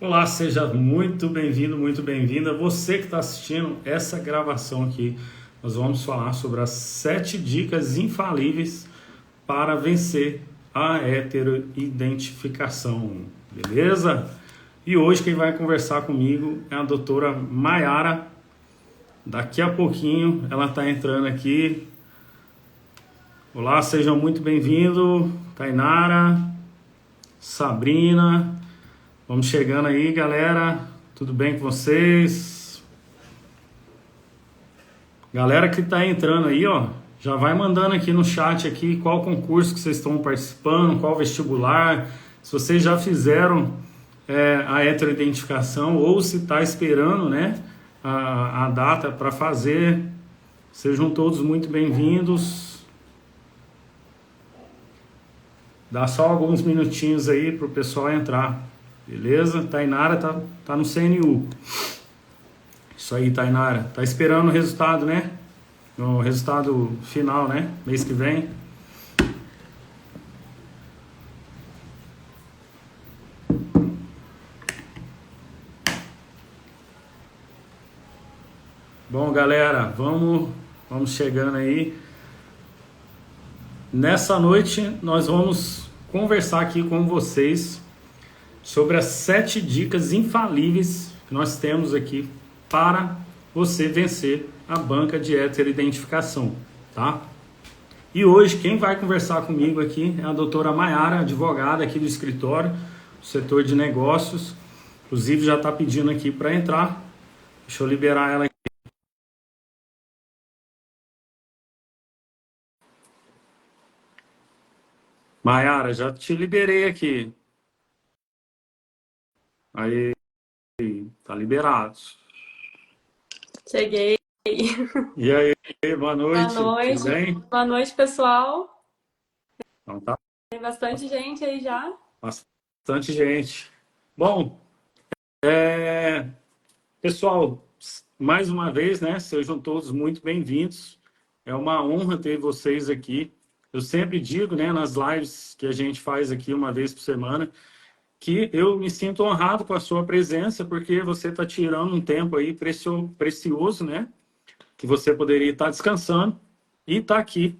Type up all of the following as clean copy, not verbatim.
Olá, seja muito bem-vindo, muito bem-vinda. Você que está assistindo essa gravação aqui, nós vamos falar sobre as 7 dicas infalíveis para vencer a heteroidentificação, beleza? E hoje quem vai conversar comigo é a doutora Maiara. Daqui a pouquinho ela está entrando aqui. Olá, sejam muito bem-vindos, Tainara, Sabrina. Vamos chegando aí, galera. Tudo bem com vocês? Galera que tá entrando aí, ó, já vai mandando aqui no chat aqui qual concurso que vocês estão participando, qual vestibular, se vocês já fizeram a heteroidentificação ou se está esperando, né, a data para fazer. Sejam todos muito bem-vindos. Dá só alguns minutinhos aí para o pessoal entrar. Beleza? Tainara tá no CNU. Isso aí, Tainara. Tá esperando o resultado, né? O resultado final, né? Mês que vem. Bom, galera, vamos chegando aí. Nessa noite nós vamos conversar aqui com vocês sobre as 7 dicas infalíveis que nós temos aqui para você vencer a banca de heteroidentificação, tá? E hoje quem vai conversar comigo aqui é a doutora Maiara, advogada aqui do escritório, do setor de negócios. Inclusive já está pedindo aqui para entrar. Deixa eu liberar ela aqui. Maiara, já te liberei aqui. Aí, tá liberado. Cheguei. E aí, boa Boa noite, tudo noite. bem? Boa noite, pessoal. Então tá, Tem bastante gente aí já. bastante gente. Bom, pessoal, mais uma vez, né? Sejam todos muito bem-vindos. É uma honra ter vocês aqui. Eu sempre digo, né, nas lives que a gente faz aqui uma vez por semana, que eu me sinto honrado com a sua presença, porque você está tirando um tempo aí precioso, né? Que você poderia estar descansando e está aqui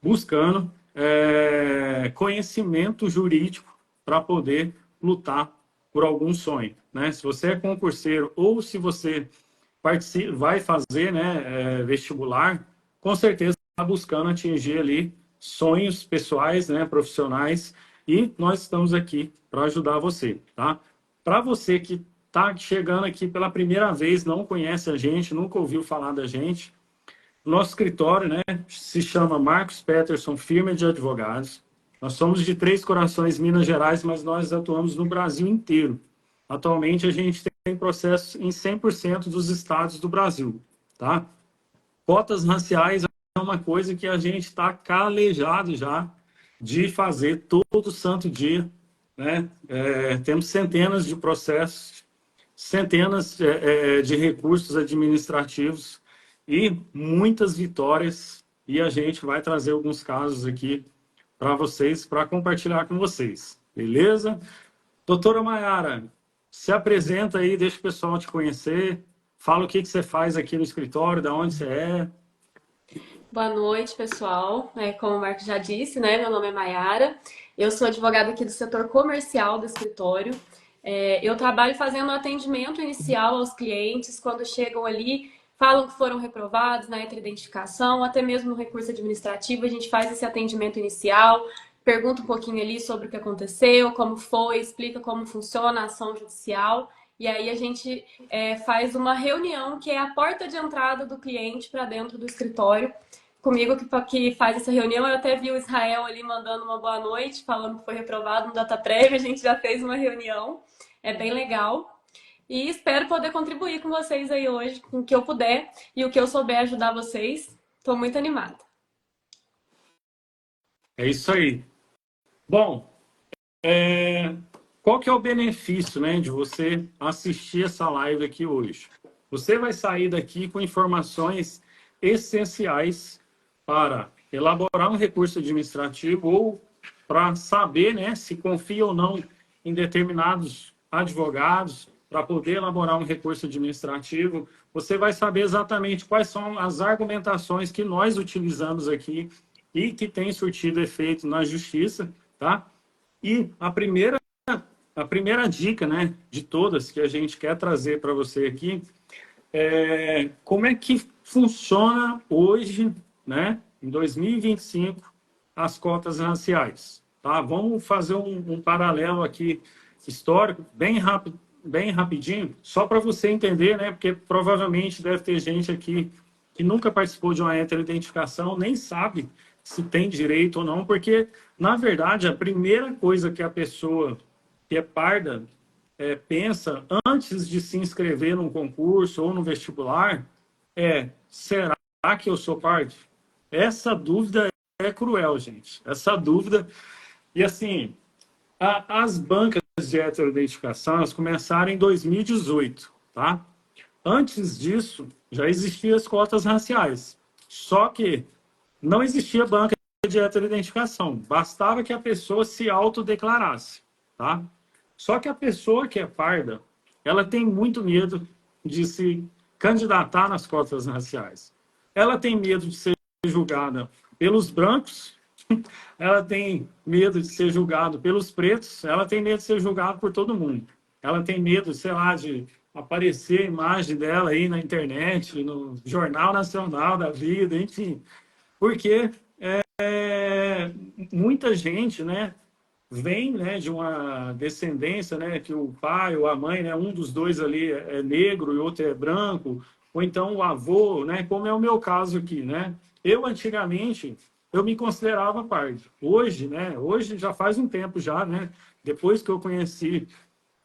buscando conhecimento jurídico para poder lutar por algum sonho, né? Se você é concurseiro ou se você vai fazer, né, vestibular, com certeza está buscando atingir ali sonhos pessoais, né, profissionais, e nós estamos aqui para ajudar você, tá? Para você que está chegando aqui pela primeira vez, não conhece a gente, nunca ouviu falar da gente, nosso escritório, né, se chama Marcos Peterson Firma de Advogados. Nós somos de Três Corações, Minas Gerais, mas nós atuamos no Brasil inteiro. Atualmente, a gente tem processos em 100% dos estados do Brasil, tá? Cotas raciais é uma coisa que a gente está calejado já de fazer todo santo dia, né? Temos centenas de processos, centenas de recursos administrativos e muitas vitórias, e a gente vai trazer alguns casos aqui para vocês, para compartilhar com vocês, beleza? Doutora Maiara, se apresenta aí, deixa o pessoal te conhecer, fala o que você faz aqui no escritório, da onde você é. Boa noite, pessoal. Como o Marco já disse, né? Meu nome é Maiara. Eu sou advogada aqui do setor comercial do escritório. Eu trabalho fazendo atendimento inicial aos clientes quando chegam ali, falam que foram reprovados na identificação, até mesmo no recurso administrativo, a gente faz esse atendimento inicial, pergunta um pouquinho ali sobre o que aconteceu, como foi, explica como funciona a ação judicial. E aí a gente faz uma reunião que é a porta de entrada do cliente para dentro do escritório. Comigo que faz essa reunião, eu até vi o Israel ali mandando uma boa noite, falando que foi reprovado no data prévia, a gente já fez uma reunião, é bem legal. E espero poder contribuir com vocês aí hoje, com o que eu puder e o que eu souber ajudar vocês. Estou muito animada. É isso aí. Bom, qual que é o benefício, né, de você assistir essa live aqui hoje? Você vai sair daqui com informações essenciais para elaborar um recurso administrativo ou para saber, né, se confia ou não em determinados advogados, para poder elaborar um recurso administrativo. Você vai saber exatamente quais são as argumentações que nós utilizamos aqui e que tem surtido efeito na justiça, tá? E a primeira dica, né, de todas que a gente quer trazer para você aqui é como é que funciona hoje, né, em 2025, as cotas raciais, tá? Vamos fazer um paralelo aqui histórico, bem rápido, bem rapidinho, só para você entender, né? Porque provavelmente deve ter gente aqui que nunca participou de uma heteroidentificação, nem sabe se tem direito ou não, porque, na verdade, a primeira coisa que a pessoa que é parda pensa antes de se inscrever num concurso ou no vestibular será que eu sou pardo? Essa dúvida é cruel, gente. Essa dúvida... E, assim, as bancas de heteroidentificação, elas começaram em 2018, tá? Antes disso, já existiam as cotas raciais. Só que não existia banca de heteroidentificação. Bastava que a pessoa se autodeclarasse, tá? Só que a pessoa que é parda, ela tem muito medo de se candidatar nas cotas raciais. Ela tem medo de ser julgada pelos brancos, ela tem medo de ser julgado pelos pretos, ela tem medo de ser julgado por todo mundo. Ela tem medo, sei lá, de aparecer a imagem dela aí na internet, no Jornal Nacional da Vida, enfim. Porque muita gente, né, vem, né, de uma descendência, né, que o pai ou a mãe, né, um dos dois ali é negro e outro é branco, ou então o avô, né, como é o meu caso aqui, né? Eu antigamente eu me considerava pardo. Hoje, né, hoje já faz um tempo já, né, depois que eu conheci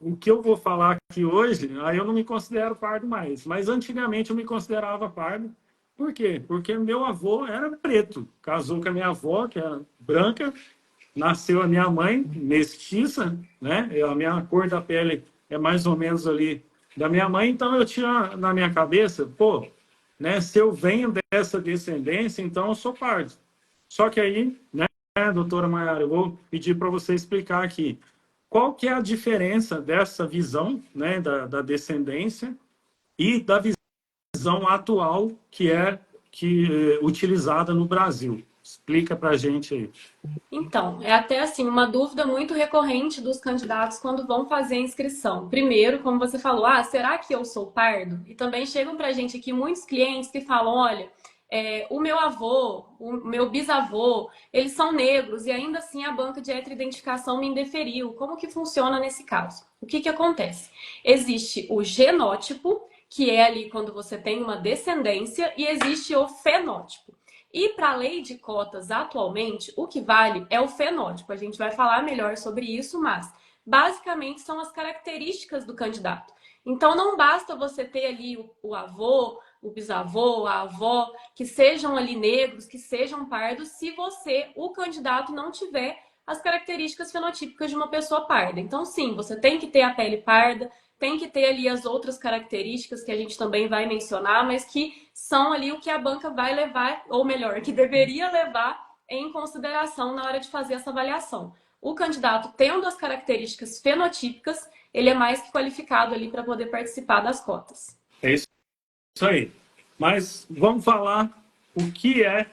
o que eu vou falar aqui hoje, aí eu não me considero pardo mais, mas antigamente eu me considerava pardo. Por quê? Porque meu avô era preto, casou com a minha avó, que era branca, nasceu a minha mãe, mestiça, né? A minha cor da pele é mais ou menos ali da minha mãe, então eu tinha na minha cabeça, pô, né? Se eu venho dessa descendência, então eu sou pardo. Só que aí, né, doutora Maiara, eu vou pedir para você explicar aqui qual que é a diferença dessa visão, né, da descendência e da visão atual utilizada no Brasil. Explica para a gente aí. Então, é até assim uma dúvida muito recorrente dos candidatos quando vão fazer a inscrição. Primeiro, como você falou, será que eu sou pardo? E também chegam para a gente aqui muitos clientes que falam, olha, o meu avô, o meu bisavô, eles são negros e ainda assim a banca de heteroidentificação me indeferiu. Como que funciona nesse caso? O que que acontece? Existe o genótipo, que é ali quando você tem uma descendência, e existe o fenótipo. E para a lei de cotas atualmente, o que vale é o fenótipo. A gente vai falar melhor sobre isso, mas basicamente são as características do candidato. Então não basta você ter ali o avô, o bisavô, a avó, que sejam ali negros, que sejam pardos, se você, o candidato, não tiver as características fenotípicas de uma pessoa parda. Então sim, você tem que ter a pele parda, tem que ter ali as outras características que a gente também vai mencionar, mas que são ali o que a banca vai levar, ou melhor, que deveria levar em consideração na hora de fazer essa avaliação. O candidato, tendo as características fenotípicas, ele é mais que qualificado ali para poder participar das cotas. É isso aí. Mas vamos falar o que é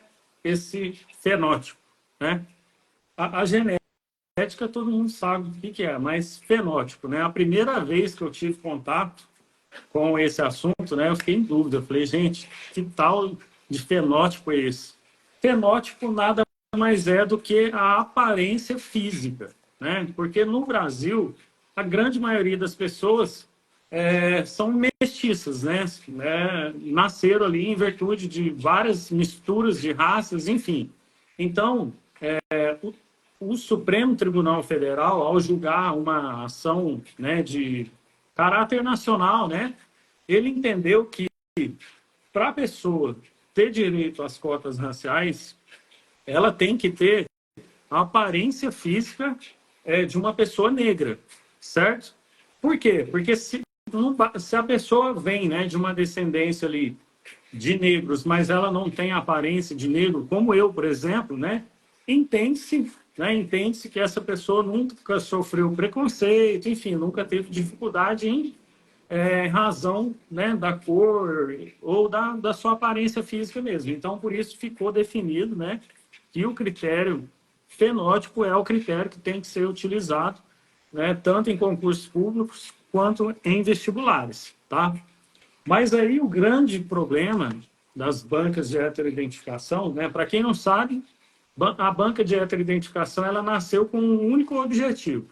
esse fenótipo, né? A genética todo mundo sabe o que é, mas fenótipo, né? A primeira vez que eu tive contato com esse assunto, né, eu fiquei em dúvida. Eu falei, gente, que tal de fenótipo é esse? Fenótipo nada mais é do que a aparência física, né? Porque no Brasil, a grande maioria das pessoas são mestiças, né? Nasceram ali em virtude de várias misturas de raças, enfim. Então, o Supremo Tribunal Federal, ao julgar uma ação, né, de caráter nacional, né, ele entendeu que para a pessoa ter direito às cotas raciais, ela tem que ter a aparência física de uma pessoa negra, certo? Por quê? Porque se a pessoa vem, né, de uma descendência ali de negros, mas ela não tem a aparência de negro, como eu, por exemplo, né, entende-se né, entende-se que essa pessoa nunca sofreu preconceito, enfim, nunca teve dificuldade em razão, né, da cor ou da sua aparência física mesmo. Então, por isso ficou definido, né, que o critério fenótipo é o critério que tem que ser utilizado, né, tanto em concursos públicos quanto em vestibulares, tá? Mas aí o grande problema das bancas de heteroidentificação, né, para quem não sabe, a banca de heteroidentificação ela nasceu com um único objetivo: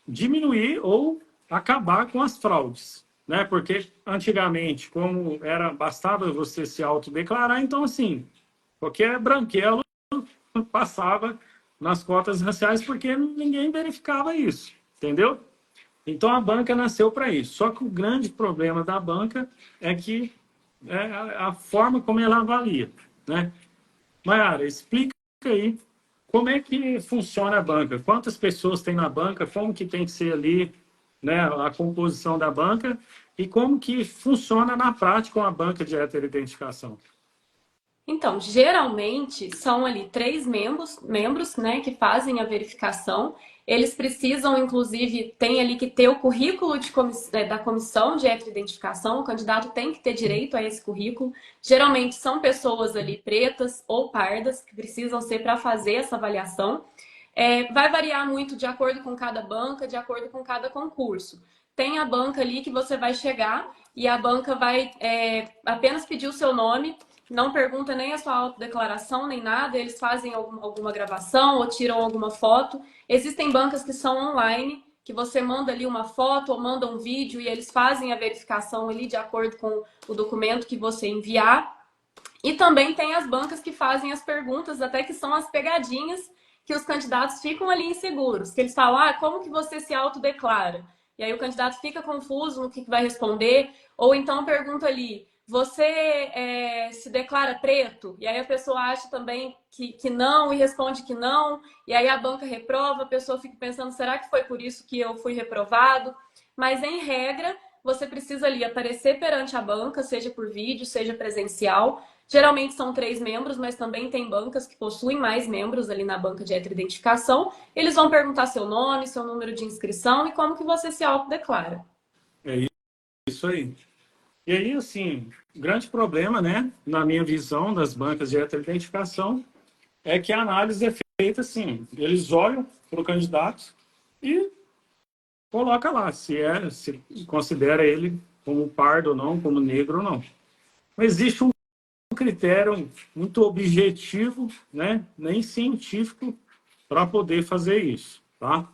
diminuir ou acabar com as fraudes, né? Porque antigamente, como era bastava você se autodeclarar, então assim, qualquer branquelo passava nas cotas raciais porque ninguém verificava isso, entendeu? Então a banca nasceu para isso. Só que o grande problema da banca é que é a forma como ela avalia, né? Mayara, explica aí como é que funciona a banca, quantas pessoas tem na banca, como que tem que ser ali, né, a composição da banca e como que funciona na prática uma banca de heteroidentificação. Então, geralmente são ali 3 membros, né, que fazem a verificação. Eles precisam, inclusive, tem ali que ter o currículo da comissão de heteroidentificação. O candidato tem que ter direito a esse currículo. Geralmente são pessoas ali pretas ou pardas que precisam ser para fazer essa avaliação. Vai variar muito de acordo com cada banca, de acordo com cada concurso. Tem a banca ali que você vai chegar e a banca vai apenas pedir o seu nome, não pergunta nem a sua autodeclaração, nem nada, eles fazem alguma gravação ou tiram alguma foto. Existem bancas que são online, que você manda ali uma foto ou manda um vídeo e eles fazem a verificação ali de acordo com o documento que você enviar. E também tem as bancas que fazem as perguntas, até que são as pegadinhas, que os candidatos ficam ali inseguros, que eles falam, como que você se autodeclara? E aí o candidato fica confuso no que vai responder, ou então pergunta ali, você se declara preto? E aí a pessoa acha também que não e responde que não, e aí a banca reprova, a pessoa fica pensando, será que foi por isso que eu fui reprovado? Mas em regra, você precisa ali aparecer perante a banca, seja por vídeo, seja presencial. Geralmente são 3 membros, mas também tem bancas que possuem mais membros ali na banca de heteroidentificação. Eles vão perguntar seu nome, seu número de inscrição e como que você se autodeclara. É isso aí. E aí, assim, o grande problema, né, na minha visão das bancas de heteroidentificação, é que a análise é feita assim, eles olham para o candidato e coloca lá se considera ele como pardo ou não, como negro ou não. Não existe um critério muito objetivo, né, nem científico, para poder fazer isso, tá?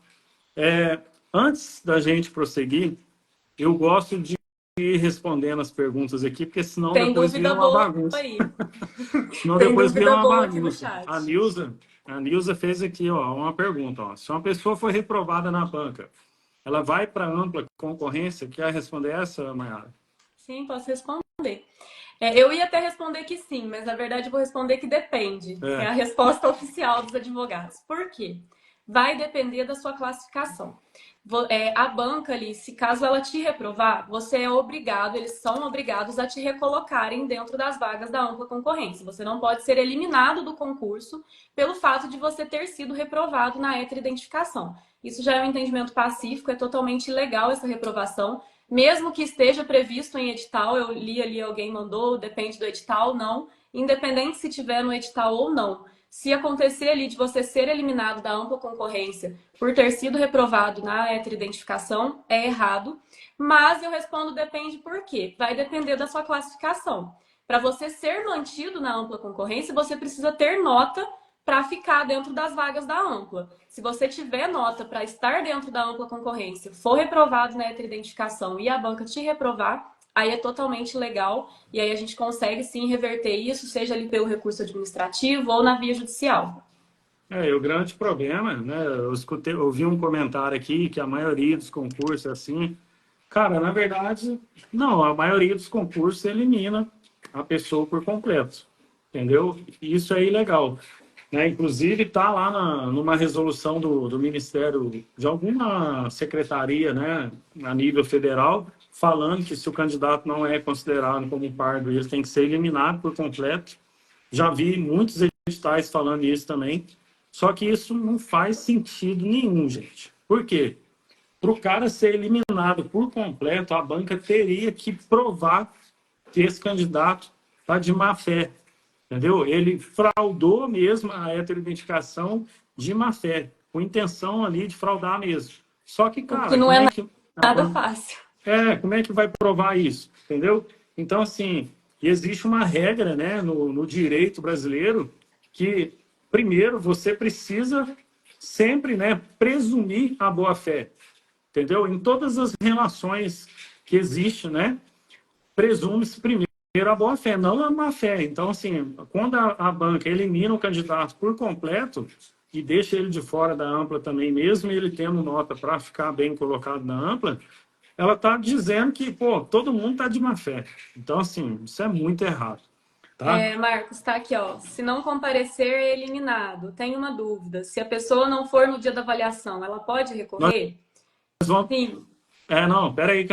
Antes da gente prosseguir, eu gosto de ir respondendo as perguntas aqui, porque senão Tem depois dúvida vira uma boa bagunça. aí. Senão Tem depois vira dúvida uma boa aqui no bagunça. chat. A Nilza fez aqui uma pergunta. Se uma pessoa foi reprovada na banca, ela vai para ampla concorrência? Quer responder essa, Mayara? Sim, posso responder. Eu ia até responder que sim, mas na verdade eu vou responder que depende. É a resposta oficial dos advogados. Por quê? Vai depender da sua classificação. A banca ali, se caso ela te reprovar, você é obrigado, eles são obrigados a te recolocarem dentro das vagas da ampla concorrência. Você não pode ser eliminado do concurso pelo fato de você ter sido reprovado na heteroidentificação. Isso já é um entendimento pacífico, é totalmente ilegal essa reprovação. Mesmo que esteja previsto em edital, eu li ali, alguém mandou, depende do edital, não. Independente se tiver no edital ou não. Se acontecer ali de você ser eliminado da ampla concorrência por ter sido reprovado na heteroidentificação, é errado. Mas eu respondo depende por quê? Vai depender da sua classificação. Para você ser mantido na ampla concorrência, você precisa ter nota para ficar dentro das vagas da ampla. Se você tiver nota para estar dentro da ampla concorrência, for reprovado na heteroidentificação e a banca te reprovar, aí é totalmente legal e aí a gente consegue sim reverter isso, seja ali pelo recurso administrativo ou na via judicial. E o grande problema, né? Eu ouvi um comentário aqui que a maioria dos concursos é assim. Cara, na verdade, não, a maioria dos concursos elimina a pessoa por completo, entendeu? E isso é ilegal. Né? Inclusive, está lá numa resolução do Ministério, de alguma secretaria, né, a nível federal, falando que se o candidato não é considerado como pardo, ele tem que ser eliminado por completo. Já vi muitos editais falando isso também. Só que isso não faz sentido nenhum, gente. Por quê? Para o cara ser eliminado por completo, a banca teria que provar que esse candidato está de má fé, entendeu? Ele fraudou mesmo a heteroidentificação de má fé, com intenção ali de fraudar mesmo. Só que, O que cara, não como é é que a nada banca fácil. como é que vai provar isso? Entendeu? Então, assim, existe uma regra, né, no direito brasileiro que, primeiro, você precisa sempre, né, presumir a boa-fé. Entendeu? Em todas as relações que existem, né, presume-se primeiro a boa-fé, não a má-fé. Então, assim, quando a banca elimina o candidato por completo e deixa ele de fora da ampla também, mesmo ele tendo nota para ficar bem colocado na ampla, ela está dizendo que, pô, todo mundo está de má fé. Então, assim, isso é muito errado, tá? Marcos, está aqui, ó. Se não comparecer, é eliminado. Tenho uma dúvida. Se a pessoa não for no dia da avaliação, ela pode Nós recorrer? vamos... Sim. Não, peraí,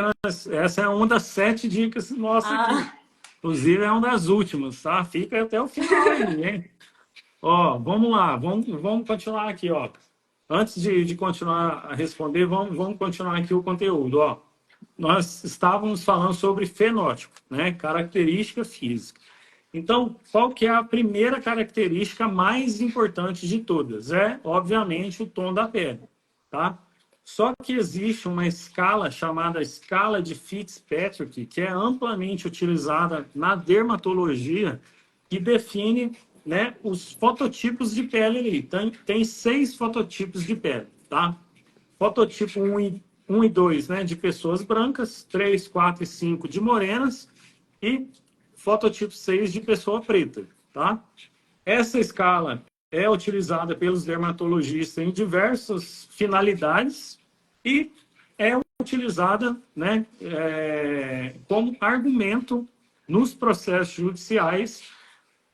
essa é uma das 7 dicas nossas aqui. Ah, Inclusive, é uma das últimas, tá? Fica até o final aí, hein? Ó, vamos lá, vamos continuar aqui, ó. Antes de continuar a responder, vamos continuar aqui o conteúdo, ó. Nós estávamos falando sobre fenótipo, né? Característica física. Então, qual que é a primeira característica mais importante de todas? É, obviamente, o tom da pele, tá? Só que existe uma escala chamada escala de Fitzpatrick, que é amplamente utilizada na dermatologia, que define, né, os fototipos de pele ali. Tem 6 fototipos de pele, tá? Fototipo 1 e 2, né, de pessoas brancas, 3, 4 e 5 de morenas e fototipo 6 de pessoa preta, tá? Essa escala é utilizada pelos dermatologistas em diversas finalidades e é utilizada, né, como argumento nos processos judiciais,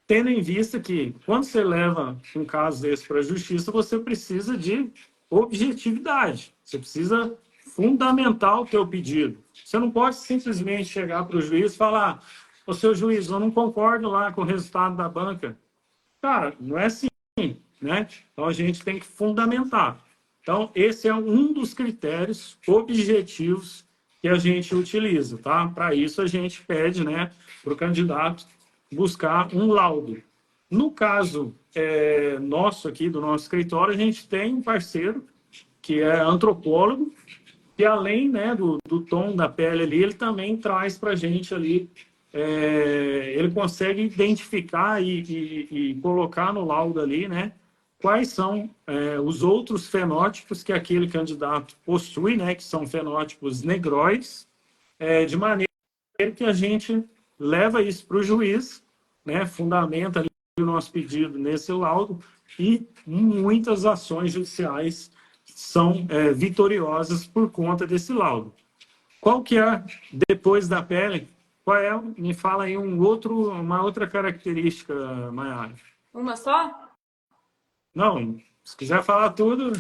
tendo em vista que, quando você leva um caso desse para a justiça, você precisa de objetividade, você precisa fundamentar o teu pedido. Você não pode simplesmente chegar para o juiz e falar: ô, seu juiz, eu não concordo lá com o resultado da banca. Cara, não é assim, né? Então, a gente tem que fundamentar. Então, esse é um dos critérios objetivos que a gente utiliza, tá? Para isso, a gente pede, né, para o candidato buscar um laudo. No caso nosso aqui, do nosso escritório, a gente tem um parceiro que é antropólogo, que além, né, do tom da pele ali, ele também traz para a gente ali, ele consegue identificar e colocar no laudo ali, né, quais são os outros fenótipos que aquele candidato possui, né, que são fenótipos negroides, de maneira que a gente leva isso para o juiz, né, fundamenta ali o nosso pedido nesse laudo e muitas ações judiciais são vitoriosas por conta desse laudo. Qual que é, depois da pele, qual é, me fala aí uma outra característica, Mayara. uma só? Não, se quiser falar tudo.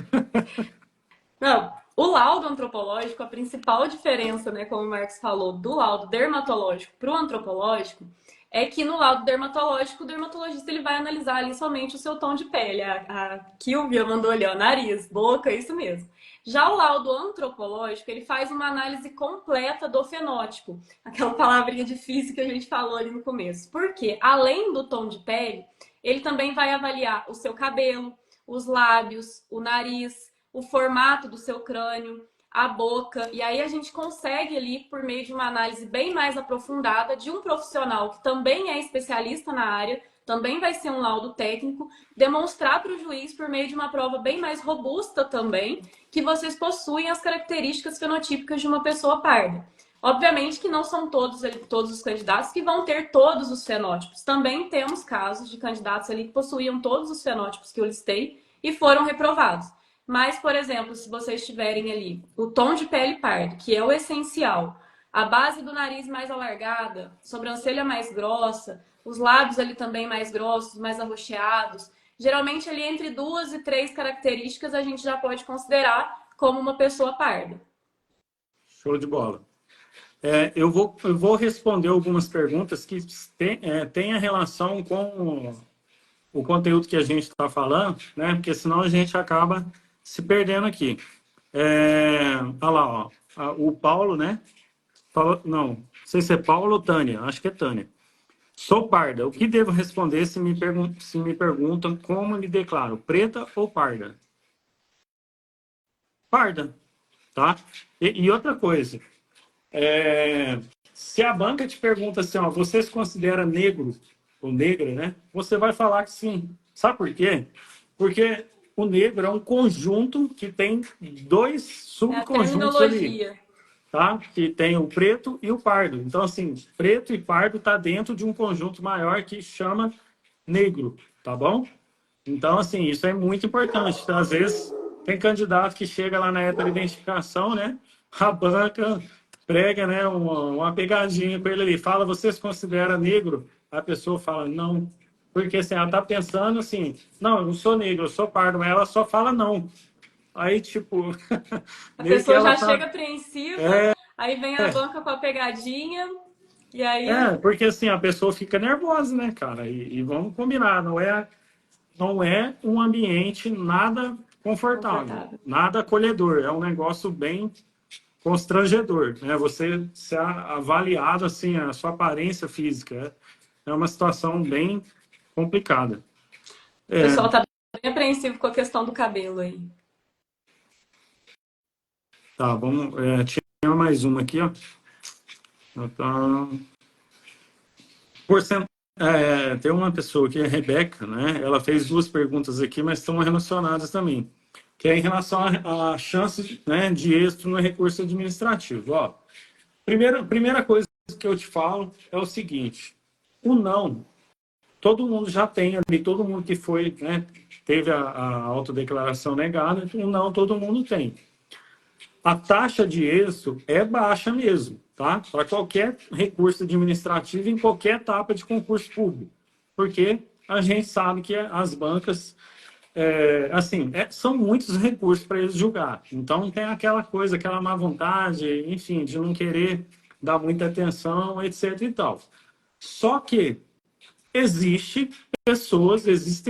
Não. O laudo antropológico, a principal diferença, né, como o Marcos falou, do laudo dermatológico para o antropológico, é que no laudo dermatológico, o dermatologista ele vai analisar ali somente o seu tom de pele. A Kilvia mandou ali, ó, nariz, boca, isso mesmo. Já o laudo antropológico, ele faz uma análise completa do fenótipo. Aquela palavrinha difícil que a gente falou ali no começo. Porque, além do tom de pele, ele também vai avaliar o seu cabelo, os lábios, o nariz, o formato do seu crânio, a boca, e aí a gente consegue ali, por meio de uma análise bem mais aprofundada de um profissional que também é especialista na área, também vai ser um laudo técnico, demonstrar para o juiz, por meio de uma prova bem mais robusta também, que vocês possuem as características fenotípicas de uma pessoa parda. Obviamente que não são todos os candidatos que vão ter todos os fenótipos. Também temos casos de candidatos ali que possuíam todos os fenótipos que eu listei e foram reprovados. Mas, por exemplo, se vocês tiverem ali o tom de pele pardo, que é o essencial, a base do nariz mais alargada, sobrancelha mais grossa, os lábios ali também mais grossos, mais arroxeados, geralmente ali entre 2 e 3 características a gente já pode considerar como uma pessoa parda. Show de bola. Eu vou responder algumas perguntas que têm a relação com o conteúdo que a gente está falando, né? Porque senão a gente acaba se perdendo aqui. Olha lá, ó, o Paulo, né? Não sei se é Paulo ou Tânia, acho que é Tânia. Sou parda. O que devo responder se me perguntam como me declaro, preta ou parda? Parda, tá? E outra coisa, se a banca te pergunta assim, ó, você se considera negro ou negra, né? Você vai falar que sim. Sabe por quê? Porque o negro é um conjunto que tem dois É a subconjuntos ali, terminologia. tá? Que tem o preto e o pardo. Então, assim, preto e pardo tá dentro de um conjunto maior que chama negro, tá bom? Então, assim, isso é muito importante. Então, às vezes, tem candidato que chega lá na época de identificação, né? A banca prega, né, uma pegadinha com ele ali. Fala, você se considera negro? A pessoa fala, não. Porque assim, ela tá pensando assim, não, eu não sou negro, eu sou pardo, mas ela só fala não. Aí, tipo, A meio que pessoa ela já tá. chega apreensiva, aí vem a banca com a pegadinha, e aí Porque assim, a pessoa fica nervosa, né, cara? E vamos combinar, não é um ambiente nada confortável, confortável. nada acolhedor. É um negócio bem constrangedor, né? Você ser avaliado assim, a sua aparência física. É uma situação bem complicada. O pessoal tá bem apreensivo com a questão do cabelo aí. Tá, vamos. Tinha mais uma aqui, ó. Tá. Tem uma pessoa aqui, a Rebeca, né? Ela fez duas perguntas aqui, mas estão relacionadas também. Que é em relação à chance, né, de êxito no recurso administrativo. Ó, primeira coisa que eu te falo é o seguinte: o não, todo mundo já tem ali, todo mundo que foi, né, teve a autodeclaração negada, o não todo mundo tem. A taxa de êxito é baixa mesmo, tá? Para qualquer recurso administrativo em qualquer etapa de concurso público. Porque a gente sabe que as bancas, são muitos recursos para eles julgar. Então tem aquela coisa, aquela má vontade, enfim, de não querer dar muita atenção, etc e tal. Só que existem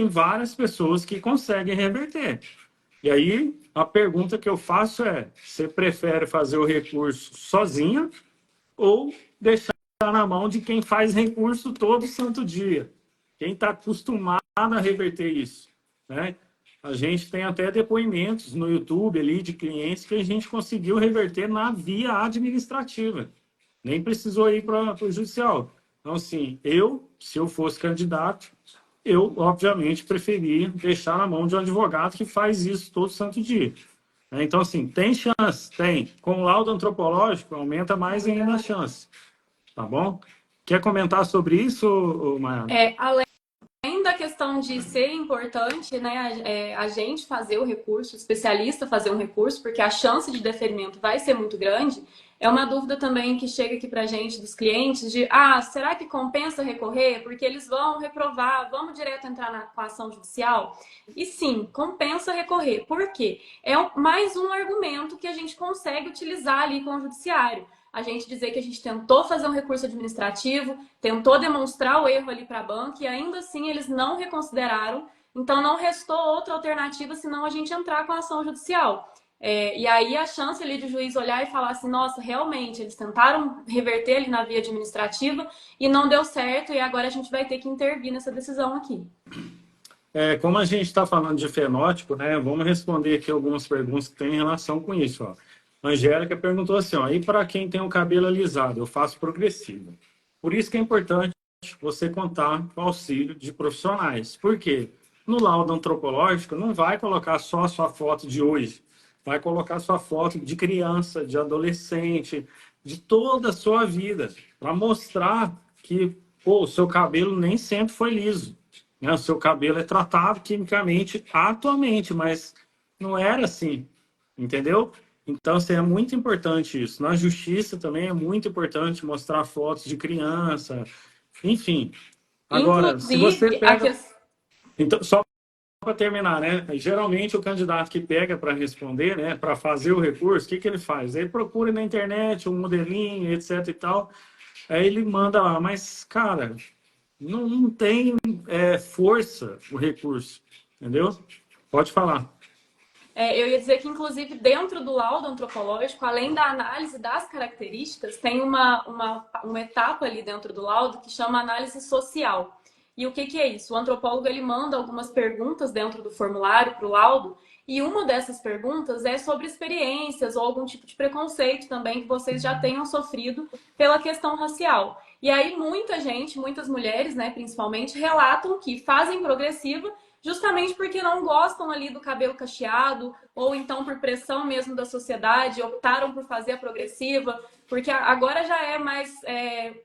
várias pessoas que conseguem reverter. E aí, a pergunta que eu faço é: você prefere fazer o recurso sozinha ou deixar na mão de quem faz recurso todo santo dia? Quem está acostumado a reverter isso, né? A gente tem até depoimentos no YouTube ali de clientes que a gente conseguiu reverter na via administrativa. Nem precisou ir para o judicial. Então, assim, se eu fosse candidato, eu, obviamente, preferia deixar na mão de um advogado que faz isso todo santo dia. Então, assim, tem chance? Tem. Com o laudo antropológico, aumenta mais ainda a chance. Tá bom? Quer comentar sobre isso, Maia? Além da questão de ser importante, né, a gente fazer o recurso, o especialista fazer um recurso, porque a chance de deferimento vai ser muito grande, é uma dúvida também que chega aqui pra gente dos clientes de, será que compensa recorrer? Porque eles vão reprovar, vamos direto entrar com a ação judicial? E sim, compensa recorrer. Por quê? É mais um argumento que a gente consegue utilizar ali com o judiciário. A gente dizer que a gente tentou fazer um recurso administrativo, tentou demonstrar o erro ali para a banca e ainda assim eles não reconsideraram. Então não restou outra alternativa senão a gente entrar com a ação judicial. E aí a chance ali de o juiz olhar e falar assim, nossa, realmente, eles tentaram reverter ali na via administrativa e não deu certo e agora a gente vai ter que intervir nessa decisão aqui. Como a gente está falando de fenótipo, né? Vamos responder aqui algumas perguntas que têm relação com isso. Ó. A Angélica perguntou assim, ó, e para quem tem o cabelo alisado, eu faço progressivo. Por isso que é importante você contar com o auxílio de profissionais. Por quê? No laudo antropológico, não vai colocar só a sua foto de hoje. Vai colocar sua foto de criança, de adolescente, de toda a sua vida, para mostrar que o seu cabelo nem sempre foi liso, né? O seu cabelo é tratado quimicamente atualmente, mas não era assim, entendeu? Então, assim, é muito importante isso. Na justiça também é muito importante mostrar fotos de criança, enfim. Agora, se você Inclusive, a pega. questão. Então, só para terminar, né? Geralmente o candidato que pega para responder, né, para fazer o recurso, o que ele faz? Ele procura na internet um modelinho, etc e tal. Aí ele manda lá, mas, cara, não tem força o recurso, entendeu? Pode falar. Eu ia dizer que, inclusive, dentro do laudo antropológico, além da análise das características, tem uma etapa ali dentro do laudo que chama análise social. E o que é isso? O antropólogo ele manda algumas perguntas dentro do formulário para o laudo, e uma dessas perguntas é sobre experiências ou algum tipo de preconceito também que vocês já tenham sofrido pela questão racial. E aí muita gente, muitas mulheres, né, principalmente, relatam que fazem progressiva justamente porque não gostam ali do cabelo cacheado, ou então por pressão mesmo da sociedade, optaram por fazer a progressiva, porque agora já é mais,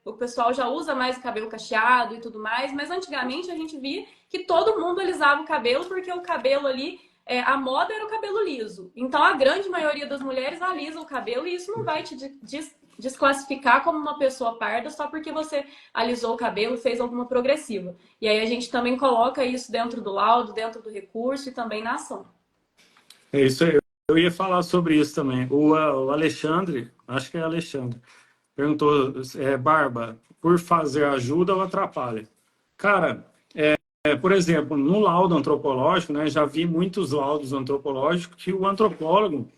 o pessoal já usa mais o cabelo cacheado e tudo mais, mas antigamente a gente via que todo mundo alisava o cabelo, porque o cabelo ali, a moda era o cabelo liso. Então a grande maioria das mulheres alisa o cabelo e isso não vai te desclassificar como uma pessoa parda só porque você alisou o cabelo e fez alguma progressiva. E aí a gente também coloca isso dentro do laudo, dentro do recurso e também na ação. É isso aí. Eu ia falar sobre isso também. O Alexandre, acho que é Alexandre, perguntou, Barba, por fazer ajuda ou atrapalha? Cara, por exemplo, no laudo antropológico, né, já vi muitos laudos antropológicos que o antropólogo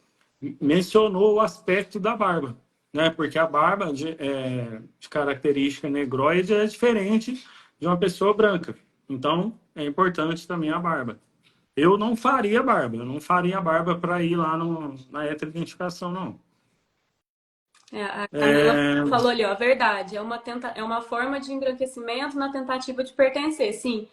mencionou o aspecto da barba, né? Porque a barba de característica negroide é diferente de uma pessoa branca. Então, é importante também a barba. Eu não faria barba, eu não faria barba para ir lá na heteroidentificação, não. A Camila falou ali, ó, verdade, é uma forma de embranquecimento na tentativa de pertencer, sim.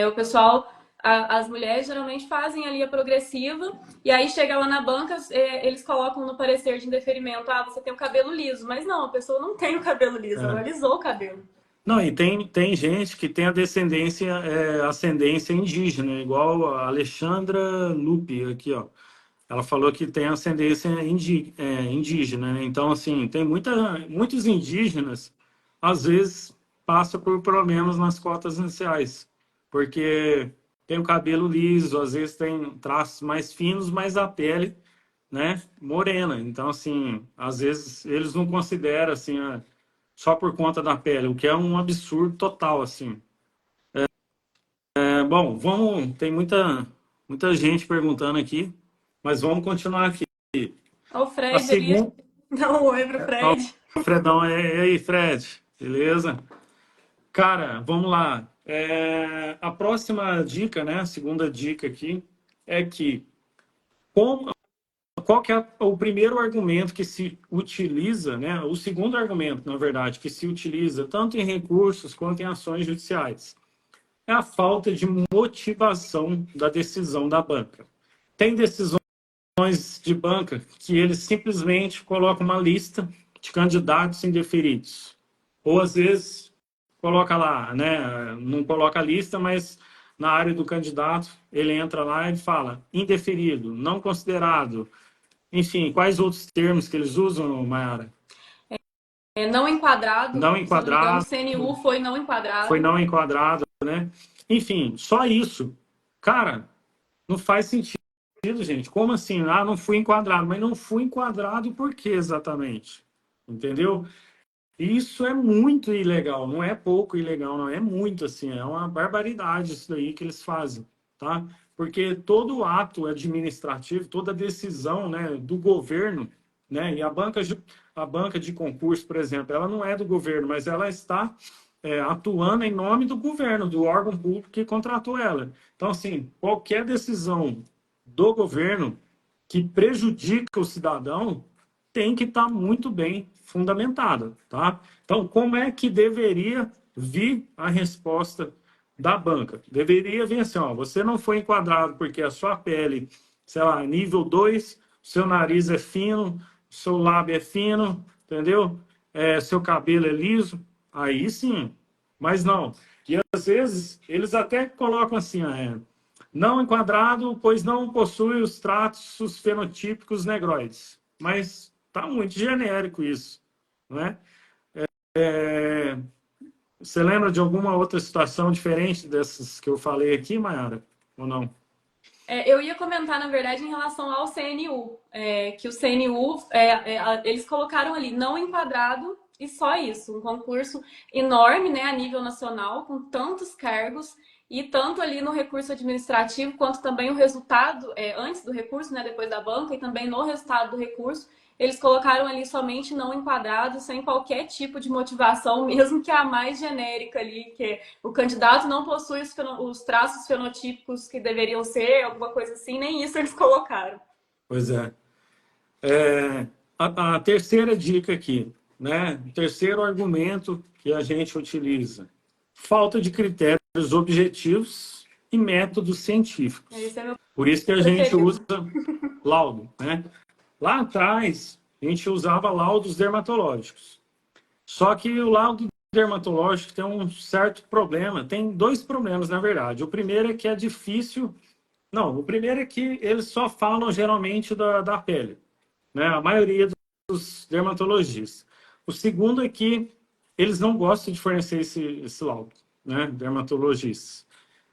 O pessoal, as mulheres geralmente fazem ali a progressiva, e aí chega lá na banca, eles colocam no parecer de indeferimento, você tem o cabelo liso, mas não, a pessoa não tem o cabelo liso, ela É. alisou o cabelo. Não, e tem gente que tem a descendência, ascendência indígena, igual a Alexandra Lupe aqui, ó. Ela falou que tem ascendência indígena, né? Então, assim, tem muitos indígenas, às vezes, passam por problemas nas cotas raciais, porque tem o cabelo liso, às vezes tem traços mais finos, mas a pele, né, morena. Então, assim, às vezes eles não consideram, assim, só por conta da pele, o que é um absurdo total, assim. Bom, tem muita gente perguntando aqui, mas vamos continuar aqui. Ó, o A Fred ali, segunda. dá um oi pro Ó, Fred. o Fredão, e aí, Fred? Beleza? Cara, vamos lá. A próxima dica, né? A segunda dica aqui é que como, qual que é o primeiro argumento que se utiliza, né? O segundo argumento, na verdade, que se utiliza tanto em recursos quanto em ações judiciais, é a falta de motivação da decisão da banca. Tem decisões de banca que eles simplesmente colocam uma lista de candidatos indeferidos. Ou às vezes coloca lá, né? Não coloca a lista, mas na área do candidato ele entra lá e fala indeferido, não considerado. Enfim, quais outros termos que eles usam, Mayara? Não enquadrado, Não se eu não me engano, o enquadrado, CNU foi não foi enquadrado. não enquadrado, né? Enfim, só isso. Cara, não faz sentido, gente. Como assim? Não fui enquadrado. Mas não fui enquadrado por quê exatamente? Entendeu? Isso é muito ilegal. Não é pouco ilegal, não. É muito, assim. É uma barbaridade isso daí que eles fazem, tá? Porque todo ato administrativo, toda decisão, né, do governo, né, e a banca de concurso, por exemplo, ela não é do governo, mas ela está atuando em nome do governo, do órgão público que contratou ela. Então, assim, qualquer decisão do governo que prejudica o cidadão tem que estar muito bem fundamentada, tá? Então, como é que deveria vir a resposta da banca? Deveria vir assim, ó, você não foi enquadrado porque a sua pele, sei lá, nível 2, seu nariz é fino, seu lábio é fino, entendeu? Seu cabelo é liso, aí sim. Mas não. E às vezes eles até colocam assim, não enquadrado, pois não possui os traços fenotípicos negroides. Mas tá muito genérico isso, não é? Você lembra de alguma outra situação diferente dessas que eu falei aqui, Mayara? Ou não? Eu ia comentar, na verdade, em relação ao CNU, que o CNU, eles colocaram ali não enquadrado e só isso. Um concurso enorme, né, a nível nacional, com tantos cargos, e tanto ali no recurso administrativo, quanto também o resultado, antes do recurso, né, depois da banca, e também no resultado do recurso, eles colocaram ali somente não enquadrado, sem qualquer tipo de motivação, mesmo que a mais genérica ali, que o candidato não possui os traços fenotípicos que deveriam ser, alguma coisa assim, nem isso eles colocaram. Pois é. A terceira dica aqui, né? O terceiro argumento que a gente utiliza: falta de critérios objetivos e métodos científicos. Esse é meu Por isso que a gente preferido. usa laudo, né? Lá atrás, a gente usava laudos dermatológicos. Só que o laudo dermatológico tem um certo problema. Tem dois problemas, na verdade. O primeiro é que é difícil. Não, o primeiro é que eles só falam geralmente da pele, né? A maioria dos dermatologistas. O segundo é que eles não gostam de fornecer esse laudo, né? Dermatologistas.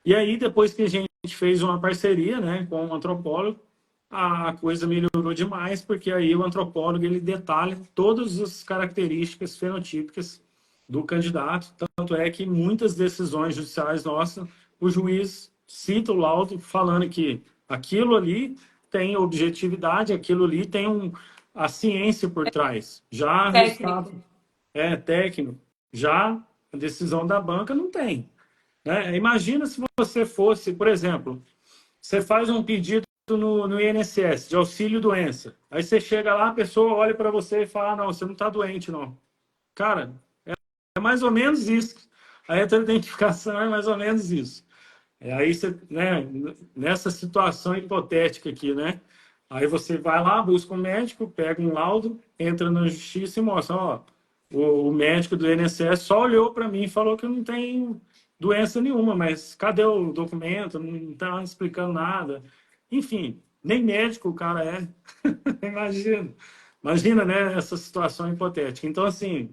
E aí, depois que a gente fez uma parceria, né, com um antropólogo, a coisa melhorou demais, porque aí o antropólogo ele detalha todas as características fenotípicas do candidato. Tanto é que muitas decisões judiciais nossas, o juiz cita o laudo falando que aquilo ali tem objetividade, aquilo ali tem a ciência por trás. Já Técnico. resultado técnico, já a decisão da banca não tem. Né? Imagina se você fosse, por exemplo, você faz um pedido no INSS de auxílio-doença. Aí você chega lá, a pessoa olha para você e fala: não, você não está doente, não. Cara, é mais ou menos isso. A heteroidentificação é mais ou menos isso. Aí você, né, nessa situação hipotética aqui, né? Aí você vai lá, busca um médico, pega um laudo, entra na justiça e mostra: ó, o médico do INSS só olhou para mim e falou que eu não tenho doença nenhuma, mas cadê o documento? Não está explicando nada. Enfim, nem médico o cara é. Imagina. Imagina, né, essa situação hipotética. Então, assim,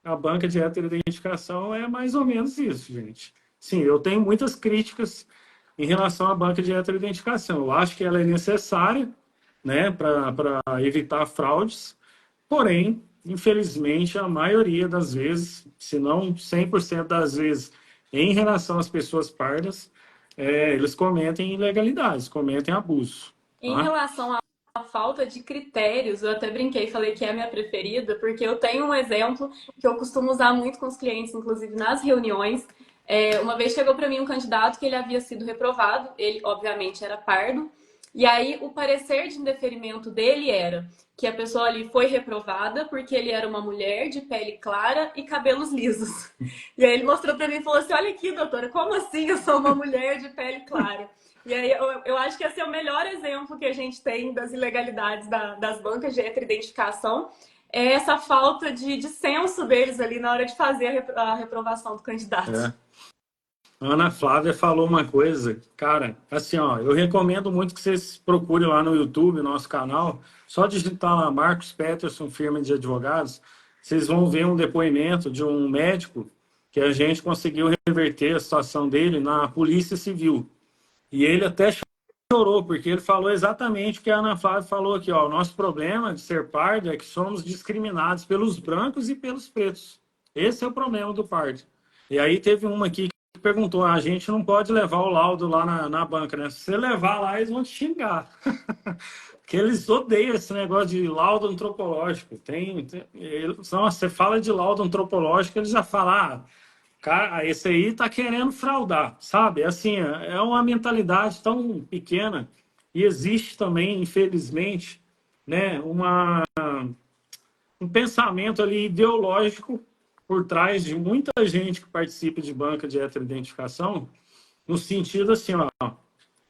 a banca de heteroidentificação é mais ou menos isso, gente. Sim, eu tenho muitas críticas em relação à banca de heteroidentificação. Eu acho que ela é necessária, né, para evitar fraudes, porém, infelizmente, a maioria das vezes, se não 100% das vezes, em relação às pessoas pardas, eles cometem ilegalidades, cometem abuso. Em Tá? relação à falta de critérios, eu até brinquei e falei que é a minha preferida, porque eu tenho um exemplo que eu costumo usar muito com os clientes, inclusive nas reuniões. Uma vez chegou para mim um candidato que ele havia sido reprovado, ele obviamente era pardo, e aí o parecer de indeferimento dele era que a pessoa ali foi reprovada porque ele era uma mulher de pele clara e cabelos lisos. E aí ele mostrou para mim e falou assim: olha aqui, doutora, como assim eu sou uma mulher de pele clara? E aí eu acho que esse é o melhor exemplo que a gente tem das ilegalidades das bancas de heteroidentificação, é essa falta de senso deles ali na hora de fazer a reprovação do candidato. É. A Ana Flávia falou uma coisa, cara, assim, ó, eu recomendo muito que vocês procurem lá no YouTube, nosso canal, só digitar lá Marcos Peterson, firma de advogados, vocês vão ver um depoimento de um médico que a gente conseguiu reverter a situação dele na Polícia Civil. E ele até chorou, porque ele falou exatamente o que a Ana Flávia falou aqui, ó, o nosso problema de ser pardo é que somos discriminados pelos brancos e pelos pretos. Esse é o problema do pardo. E aí teve uma aqui perguntou: a gente não pode levar o laudo lá na banca, né? Se você levar lá, eles vão te xingar. Porque eles odeiam esse negócio de laudo antropológico. Não, você fala de laudo antropológico, eles já falam: cara, esse aí tá querendo fraudar, sabe? Assim, é uma mentalidade tão pequena. E existe também, infelizmente, né, um pensamento ali ideológico por trás de muita gente que participa de banca de heteroidentificação, no sentido assim, ó,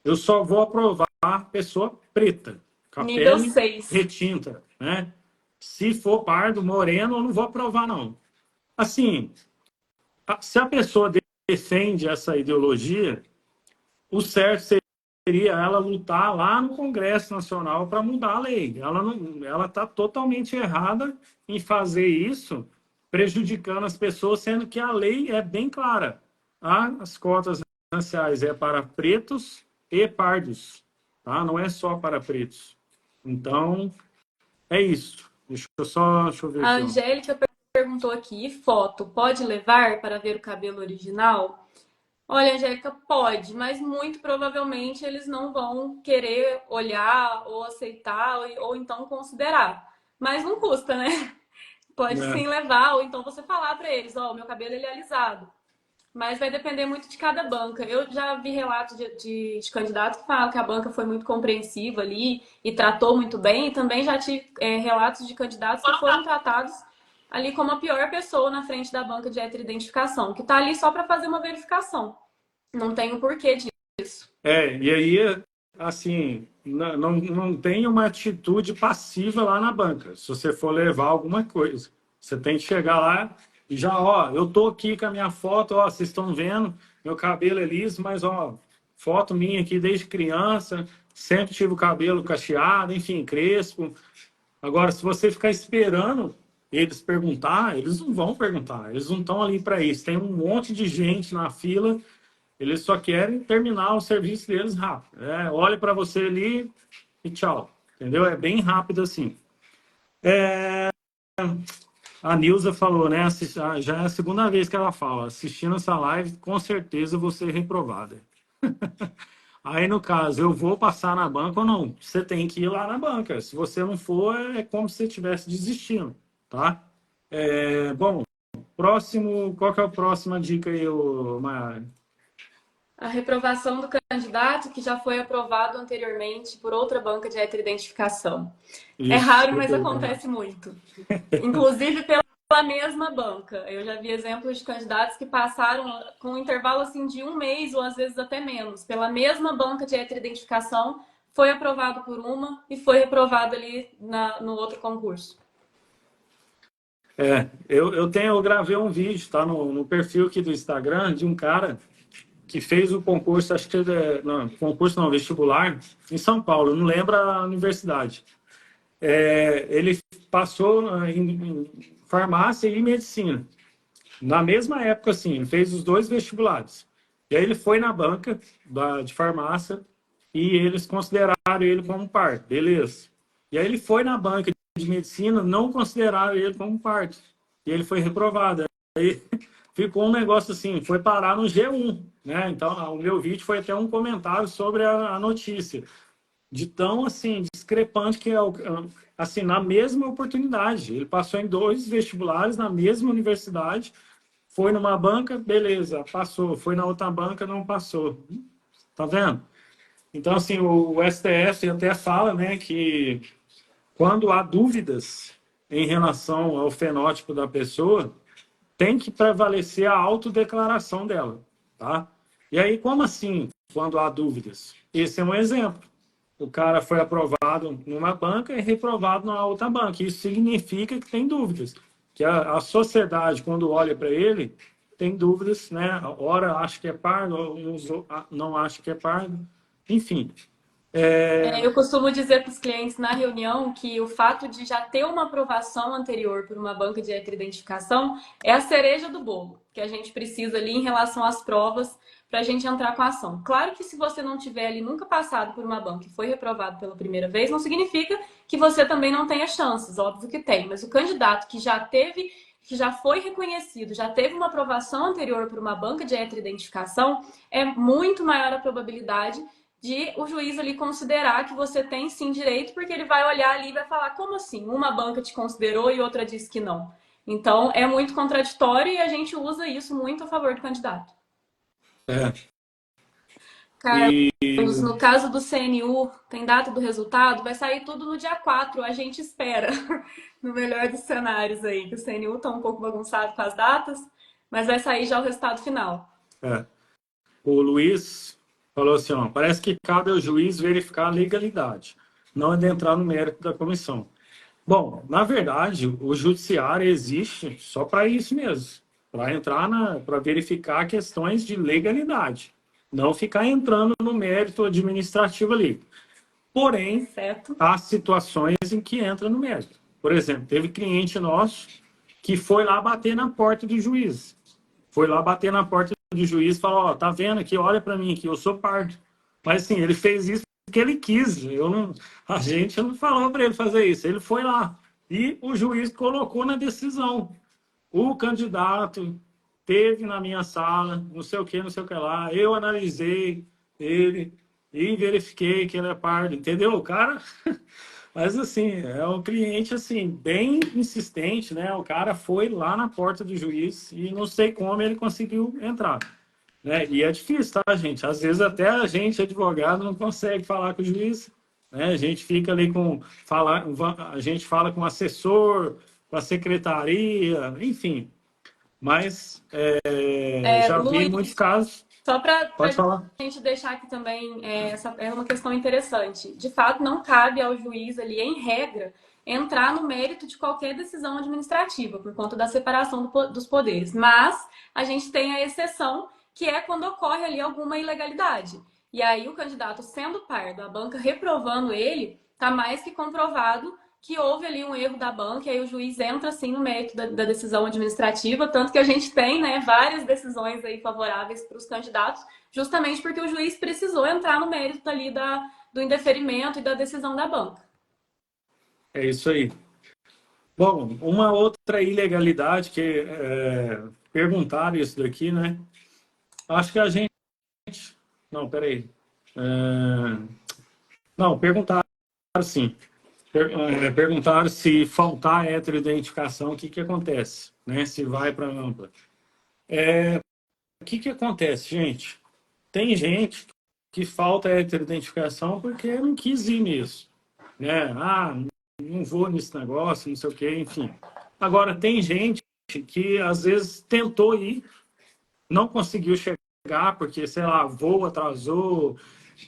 eu só vou aprovar pessoa preta, com a Nível pele 6. retinta, né? Se for pardo, moreno, eu não vou aprovar, não. Assim, se a pessoa defende essa ideologia, o certo seria ela lutar lá no Congresso Nacional para mudar a lei. Ela está totalmente errada em fazer isso, prejudicando as pessoas, sendo que a lei é bem clara. As cotas raciais é para pretos e pardos, tá? Não é só para pretos. Então, é isso. Deixa eu ver A aqui, ó. Angélica perguntou aqui, foto, pode levar para ver o cabelo original? Olha, Angélica, pode, mas muito provavelmente eles não vão querer olhar ou aceitar ou então considerar. Mas não custa, né? Pode É. sim levar, ou então você falar para eles, ó, meu cabelo ele é alisado. Mas vai depender muito de cada banca. Eu já vi relatos de candidatos que falam que a banca foi muito compreensiva ali e tratou muito bem. E também já tive relatos de candidatos que foram tratados ali como a pior pessoa na frente da banca de heteroidentificação, que está ali só para fazer uma verificação. Não tem o porquê disso. E aí, assim, não tem uma atitude passiva lá na banca, se você for levar alguma coisa. Você tem que chegar lá e já, ó, eu tô aqui com a minha foto, ó, vocês estão vendo, meu cabelo é liso, mas, ó, foto minha aqui desde criança, sempre tive o cabelo cacheado, enfim, crespo. Agora, se você ficar esperando eles perguntar, eles não vão perguntar, eles não estão ali para isso. Tem um monte de gente na fila, eles só querem terminar o serviço deles rápido. Olha para você ali e tchau. Entendeu? É bem rápido assim. A Nilza falou, né? Já é a segunda vez que ela fala. Assistindo essa live, com certeza você é reprovada. Aí, no caso, eu vou passar na banca ou não? Você tem que ir lá na banca. Se você não for, é como se você estivesse desistindo, tá? Bom, próximo, qual que é a próxima dica aí, Mayara? A reprovação do candidato que já foi aprovado anteriormente por outra banca de heteroidentificação. É Isso, raro, mas acontece muito. Inclusive pela mesma banca. Eu já vi exemplos de candidatos que passaram com um intervalo assim, de um mês ou às vezes até menos. Pela mesma banca de heteroidentificação, foi aprovado por uma e foi reprovado ali no outro concurso. Eu gravei um vídeo, tá no perfil aqui do Instagram, de um cara que fez o concurso, acho que não, concurso não, vestibular, em São Paulo, não lembro a universidade. Ele passou em farmácia e medicina. Na mesma época, assim, ele fez os dois vestibulares. E aí ele foi na banca de farmácia e eles consideraram ele como parto. Beleza. E aí ele foi na banca de medicina, não consideraram ele como parto. E ele foi reprovado. Aí ficou um negócio assim, foi parar no G1, né? Então, o meu vídeo foi até um comentário sobre a notícia. De tão, assim, discrepante que é, assim, na mesma oportunidade. Ele passou em dois vestibulares na mesma universidade, foi numa banca, beleza, passou. Foi na outra banca, não passou. Tá vendo? Então, assim, o STF até fala, né, que quando há dúvidas em relação ao fenótipo da pessoa, tem que prevalecer a autodeclaração dela, tá? E aí, como assim, quando há dúvidas? Esse é um exemplo. O cara foi aprovado numa banca e reprovado na outra banca. Isso significa que tem dúvidas. Que a sociedade, quando olha para ele, tem dúvidas, né? Ora acha que é pardo, não acha que é pardo. Enfim. Eu costumo dizer para os clientes na reunião que o fato de já ter uma aprovação anterior por uma banca de heteroidentificação é a cereja do bolo que a gente precisa ali em relação às provas para a gente entrar com a ação. Claro que se você não tiver ali nunca passado por uma banca e foi reprovado pela primeira vez, não significa que você também não tenha chances, óbvio que tem, mas o candidato que já teve, que já foi reconhecido, já teve uma aprovação anterior por uma banca de heteroidentificação, é muito maior a probabilidade de o juiz ali considerar que você tem sim direito, porque ele vai olhar ali e vai falar, como assim? Uma banca te considerou e outra disse que não. Então, é muito contraditório e a gente usa isso muito a favor do candidato. É, Carlos, e no caso do CNU, tem data do resultado? Vai sair tudo no dia 4, a gente espera. No melhor dos cenários aí, que o CNU está um pouco bagunçado com as datas, mas vai sair já o resultado final. o Luiz falou assim, ó, parece que cabe ao juiz verificar a legalidade, não adentrar no mérito da comissão. Bom, na verdade, o judiciário existe só para isso mesmo, para entrar para verificar questões de legalidade, não ficar entrando no mérito administrativo ali. Porém, Certo? há situações em que entra no mérito. Por exemplo, teve cliente nosso que foi lá bater na porta do juiz. Foi lá bater na porta do juiz e falou, ó, tá vendo aqui, olha para mim aqui, eu sou pardo. Mas assim, ele fez isso porque ele quis. A gente não falou para ele fazer isso. Ele foi lá. E o juiz colocou na decisão. o candidato teve na minha sala, não sei o que, não sei o que lá, eu analisei ele e verifiquei que ele é pardo, entendeu? O cara, mas assim, é um cliente assim, bem insistente, né? O cara foi lá na porta do juiz e não sei como ele conseguiu entrar, né? E é difícil, tá, gente? Às vezes até a gente, advogado, não consegue falar com o juiz, né? A gente fica ali a gente fala com o assessor, com a secretaria, enfim. Mas já vi muitos Luiz, casos. só para Pode falar. a gente deixar aqui também, essa é uma questão interessante. De fato, não cabe ao juiz ali, em regra, entrar no mérito de qualquer decisão administrativa, por conta da separação dos poderes. Mas a gente tem a exceção, que é quando ocorre ali alguma ilegalidade. E aí o candidato sendo pardo, a banca reprovando ele, está mais que comprovado que houve ali um erro da banca, e aí o juiz entra assim no mérito da decisão administrativa, tanto que a gente tem, né, várias decisões aí favoráveis para os candidatos, justamente porque o juiz precisou entrar no mérito ali do indeferimento e da decisão da banca. É isso aí. Bom, uma outra ilegalidade que perguntaram isso daqui, né? Acho que a gente. Não, peraí. Não, perguntaram sim. Perguntaram se faltar heteroidentificação, o que que acontece, né? Se vai para ampla. O que que acontece, gente? Tem gente que falta heteroidentificação porque não quis ir mesmo, né? Ah, não vou nesse negócio, não sei o quê, enfim. Agora, tem gente que às vezes tentou ir, não conseguiu chegar porque, sei lá, voo atrasou,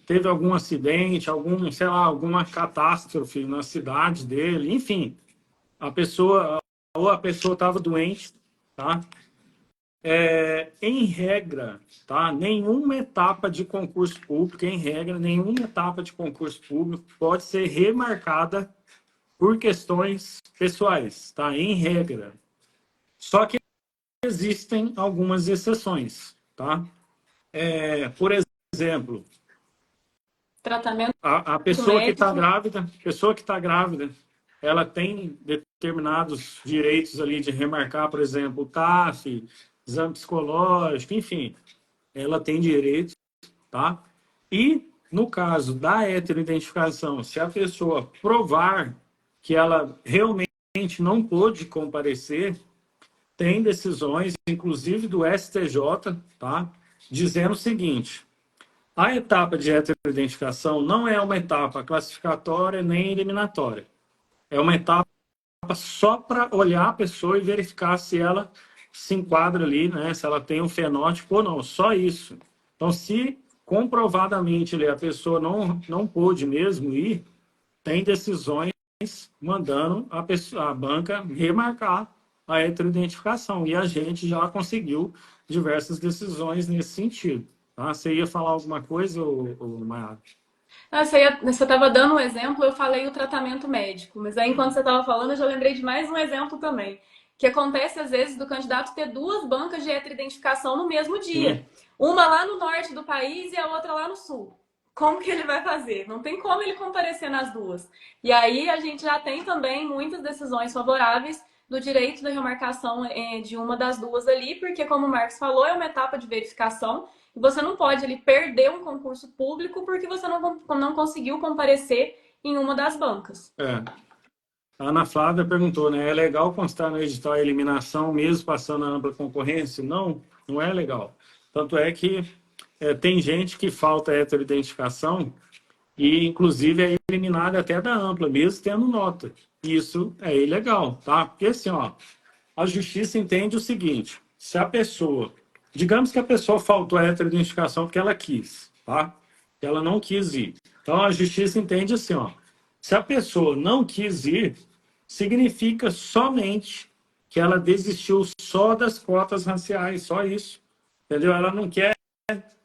teve algum acidente, sei lá, alguma catástrofe na cidade dele, enfim, ou a pessoa estava doente, tá? Em regra, tá? Nenhuma etapa de concurso público, em regra, nenhuma etapa de concurso público pode ser remarcada por questões pessoais, tá? Em regra. Só que existem algumas exceções, tá? Por exemplo, Tratamento a médico. pessoa que está grávida, ela tem determinados direitos ali de remarcar, por exemplo, o TAF, exame psicológico, enfim, ela tem direitos, tá? E no caso da heteroidentificação, se a pessoa provar que ela realmente não pôde comparecer, tem decisões, inclusive do STJ, tá? Dizendo o seguinte: a etapa de heteroidentificação não é uma etapa classificatória nem eliminatória. É uma etapa só para olhar a pessoa e verificar se ela se enquadra ali, né? Se ela tem um fenótipo ou não. Só isso. Então, se comprovadamente a pessoa não pôde mesmo ir, tem decisões mandando a banca remarcar a heteroidentificação. E a gente já conseguiu diversas decisões nesse sentido. Tá? Você ia falar alguma coisa, Mayara? Você estava dando um exemplo, eu falei o tratamento médico, mas aí enquanto você estava falando, eu já lembrei de mais um exemplo também. Que acontece às vezes do candidato ter duas bancas de heteroidentificação no mesmo dia. Sim. Uma lá no norte do país e a outra lá no sul. Como que ele vai fazer? Não tem como ele comparecer nas duas. E aí a gente já tem também muitas decisões favoráveis do direito da remarcação de uma das duas ali, porque como o Marcos falou, é uma etapa de verificação e você não pode ali perder um concurso público porque você não conseguiu comparecer em uma das bancas. A Ana Flávia perguntou, né? É legal constar no edital a eliminação mesmo passando a ampla concorrência? Não, não é legal. Tanto é que tem gente que falta heteroidentificação e, inclusive, é eliminada até da ampla, mesmo tendo nota. Isso é ilegal, tá? Porque, assim, ó, a justiça entende o seguinte: se a pessoa, digamos que a pessoa faltou a heteroidentificação porque ela quis, tá? Ela não quis ir. Então, a justiça entende assim, ó, se a pessoa não quis ir, significa somente que ela desistiu só das cotas raciais, só isso. Entendeu? Ela não quer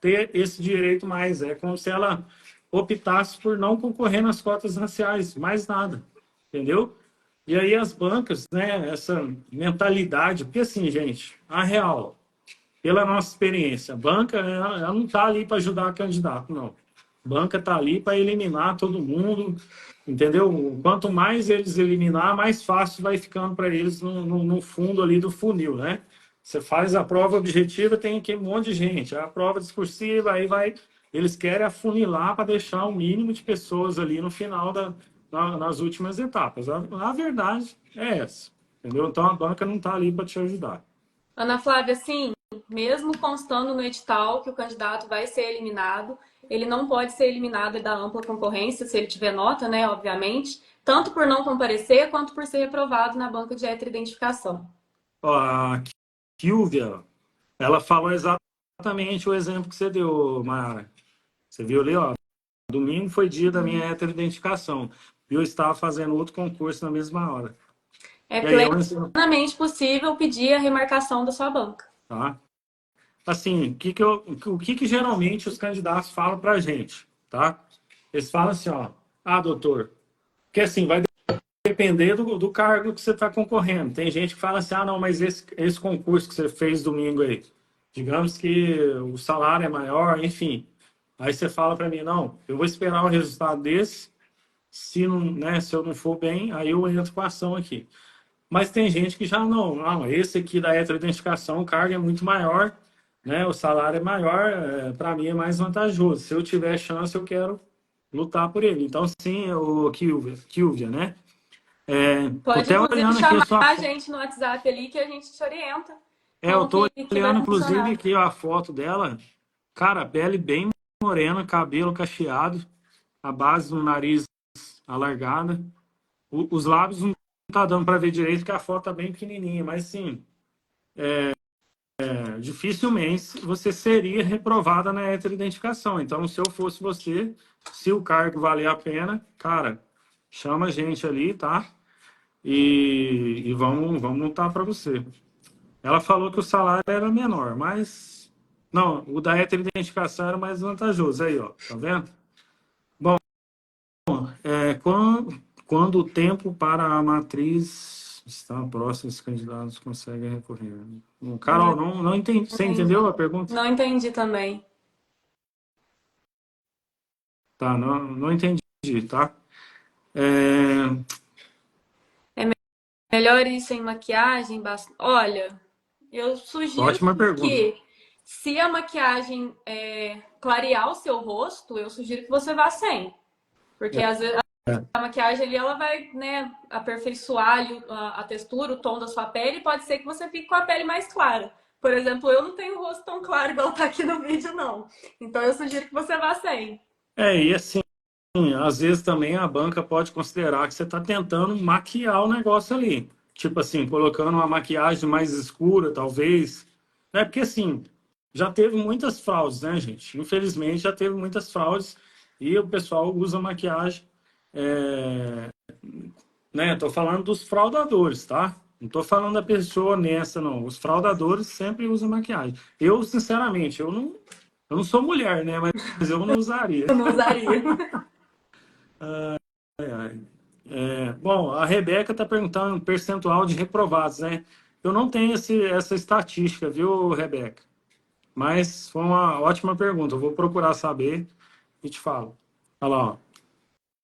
ter esse direito mais. É como se ela optasse por não concorrer nas cotas raciais, mais nada. Entendeu? E aí as bancas, né, essa mentalidade, porque assim, gente, a real, pela nossa experiência, a banca ela não está ali para ajudar o candidato, não. Banca está ali para eliminar todo mundo, entendeu? Quanto mais eles eliminar, mais fácil vai ficando para eles no fundo ali do funil, né? Você faz a prova objetiva, tem aquele monte de gente. A prova discursiva, aí vai. Eles querem afunilar para deixar o mínimo de pessoas ali no final nas últimas etapas. A verdade é essa, entendeu? Então a banca não está ali para te ajudar. Ana Flávia, sim, mesmo constando no edital que o candidato vai ser eliminado, ele não pode ser eliminado da ampla concorrência, se ele tiver nota, né, obviamente, tanto por não comparecer, quanto por ser reprovado na banca de heteroidentificação. Ó, a Kilvia, ela falou exatamente o exemplo que você deu, Mara. Você viu ali, ó. Domingo foi dia da minha heteroidentificação. E eu estava fazendo outro concurso na mesma hora. É E aí é um exemplo, plenamente possível pedir a remarcação da sua banca. tá? Assim, o que geralmente os candidatos falam pra gente, tá? Eles falam assim, ó, doutor, que assim, vai depender do cargo que você está concorrendo. Tem gente que fala assim, não, mas esse concurso que você fez domingo aí, digamos que o salário é maior, enfim. Aí você fala para mim, não, eu vou esperar o resultado desse, se, não, né, se eu não for bem, aí eu entro com a ação aqui. Mas tem gente que já não, esse aqui da heteroidentificação, o cargo é muito maior, né, o salário é maior, para mim é mais vantajoso. Se eu tiver chance, eu quero lutar por ele. Então, sim, o Kilvia, né? Pode, Até inclusive, olhando aqui a chamar sua a foto. gente no WhatsApp ali que a gente te orienta Eu como tô que vai olhando, inclusive, funcionar. aqui ó, a foto dela. Cara, pele bem morena, cabelo cacheado, a base do nariz alargada. Os lábios não tá dando para ver direito, porque a foto tá bem pequenininha, mas sim, dificilmente você seria reprovada na heteroidentificação. Então, se eu fosse você, se o cargo valer a pena, cara, chama a gente ali, tá? E vamos lutar para você. Ela falou que o salário era menor, mas não, o da heteroidentificação era mais vantajoso. Aí, ó, tá vendo? Bom, quando o tempo para a matriz está próximo, os candidatos conseguem recorrer. Não Carol, não entendi. Você entendi. entendeu a pergunta? Não entendi também. Tá, não entendi, tá? É, Melhor ir sem maquiagem? Olha, eu sugiro ótima pergunta. que, se a maquiagem clarear o seu rosto, eu sugiro que você vá sem. Porque às vezes a maquiagem ali ela vai, né, aperfeiçoar ali a textura, o tom da sua pele, e pode ser que você fique com a pele mais clara. Por exemplo, eu não tenho o rosto tão claro igual tá aqui no vídeo, não. Então eu sugiro que você vá sem. E assim, às vezes também a banca pode considerar que você está tentando maquiar o negócio ali. Tipo assim, colocando uma maquiagem mais escura, talvez. É porque assim, já teve muitas fraudes, né, gente? Infelizmente já teve muitas fraudes e o pessoal usa maquiagem. Né? Tô falando dos fraudadores, tá? Não tô falando da pessoa honesta, não. Os fraudadores sempre usam maquiagem. Eu, sinceramente, eu não sou mulher, né? Mas eu não usaria. Eu não usaria. Bom, a Rebeca está perguntando um percentual de reprovados, né? Eu não tenho essa estatística, viu, Rebeca? Mas foi uma ótima pergunta. Eu vou procurar saber e te falo. Olha lá, ó.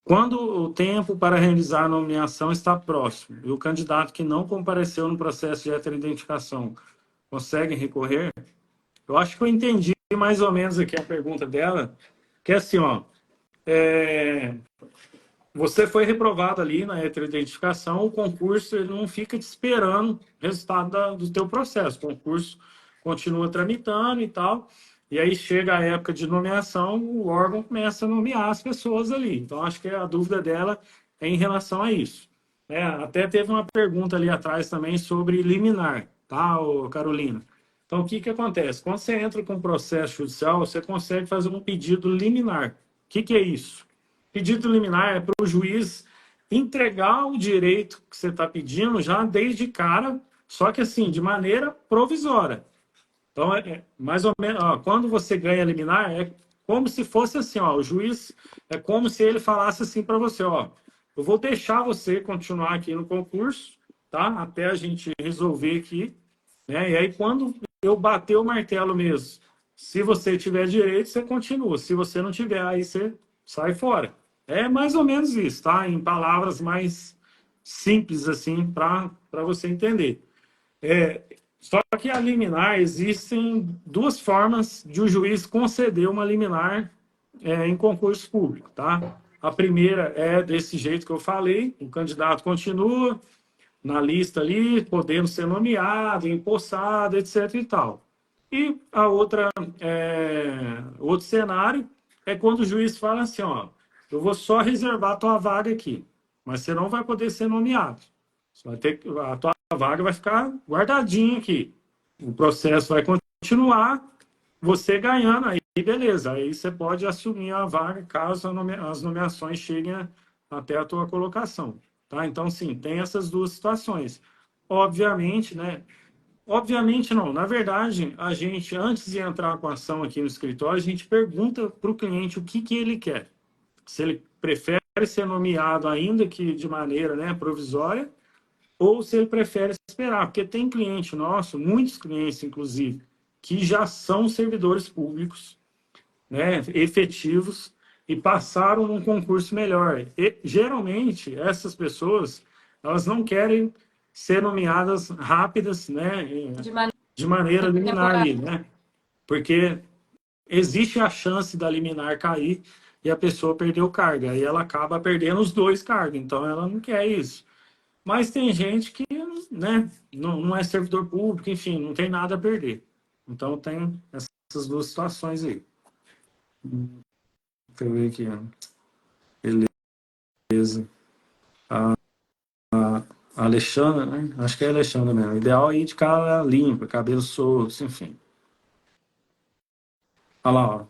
Quando o tempo para realizar a nomeação está próximo e o candidato que não compareceu no processo de heteroidentificação consegue recorrer, eu acho que eu entendi mais ou menos aqui a pergunta dela, que é assim, ó, você foi reprovado ali na heteroidentificação, o concurso ele não fica te esperando o resultado do teu processo. O concurso continua tramitando e tal, e aí chega a época de nomeação, o órgão começa a nomear as pessoas ali. Então, acho que a dúvida dela é em relação a isso. Até teve uma pergunta ali atrás também sobre liminar, tá, Carolina? Então, o que, que acontece? Quando você entra com processo judicial, você consegue fazer um pedido liminar. O que, que é isso? Pedido liminar é para o juiz entregar o direito que você está pedindo já desde cara, só que assim, de maneira provisória. Então, mais ou menos, ó, quando você ganha liminar, é como se fosse assim, ó, o juiz, é como se ele falasse assim para você, ó, eu vou deixar você continuar aqui no concurso, tá? Até a gente resolver aqui, né? E aí, quando eu bater o martelo mesmo, Se você tiver direito, você continua. Se você não tiver, aí você sai fora. É mais ou menos isso, tá? Em palavras mais simples, assim, para você entender. Só que a liminar, existem duas formas de o juiz conceder uma liminar em concurso público, tá? A primeira é desse jeito que eu falei, o candidato continua na lista ali, podendo ser nomeado, empossado, etc e tal. E a outra, outro cenário é quando o juiz fala assim, ó, eu vou só reservar a tua vaga aqui, mas você não vai poder ser nomeado. Você vai ter, a tua vaga vai ficar guardadinha aqui. O processo vai continuar, você ganhando, aí beleza, aí você pode assumir a vaga caso as nomeações cheguem até a tua colocação. Tá? Então, sim, tem essas duas situações. Obviamente, né? Obviamente não. Na verdade, a gente, antes de entrar com a ação aqui no escritório, a gente pergunta para o cliente o que, que ele quer. Se ele prefere ser nomeado, ainda que de maneira, né, provisória, ou se ele prefere esperar. Porque tem cliente nosso, muitos clientes, inclusive, que já são servidores públicos, né, efetivos, e passaram num concurso melhor. E, geralmente, essas pessoas, elas não querem ser nomeadas rápidas, né, De maneira de maneira liminar temporária. ali, né? Porque existe a chance da liminar cair e a pessoa perder o cargo. Aí ela acaba perdendo os dois cargos, então ela não quer isso. Mas tem gente que, né, não é servidor público, enfim, não tem nada a perder. Então tem essas duas situações aí. Deixa eu ver aqui. Beleza. A Alexandra, né? Acho que é a Alexandra mesmo. O ideal é ir de cara limpa, cabelo solto, enfim. Olha lá, ó.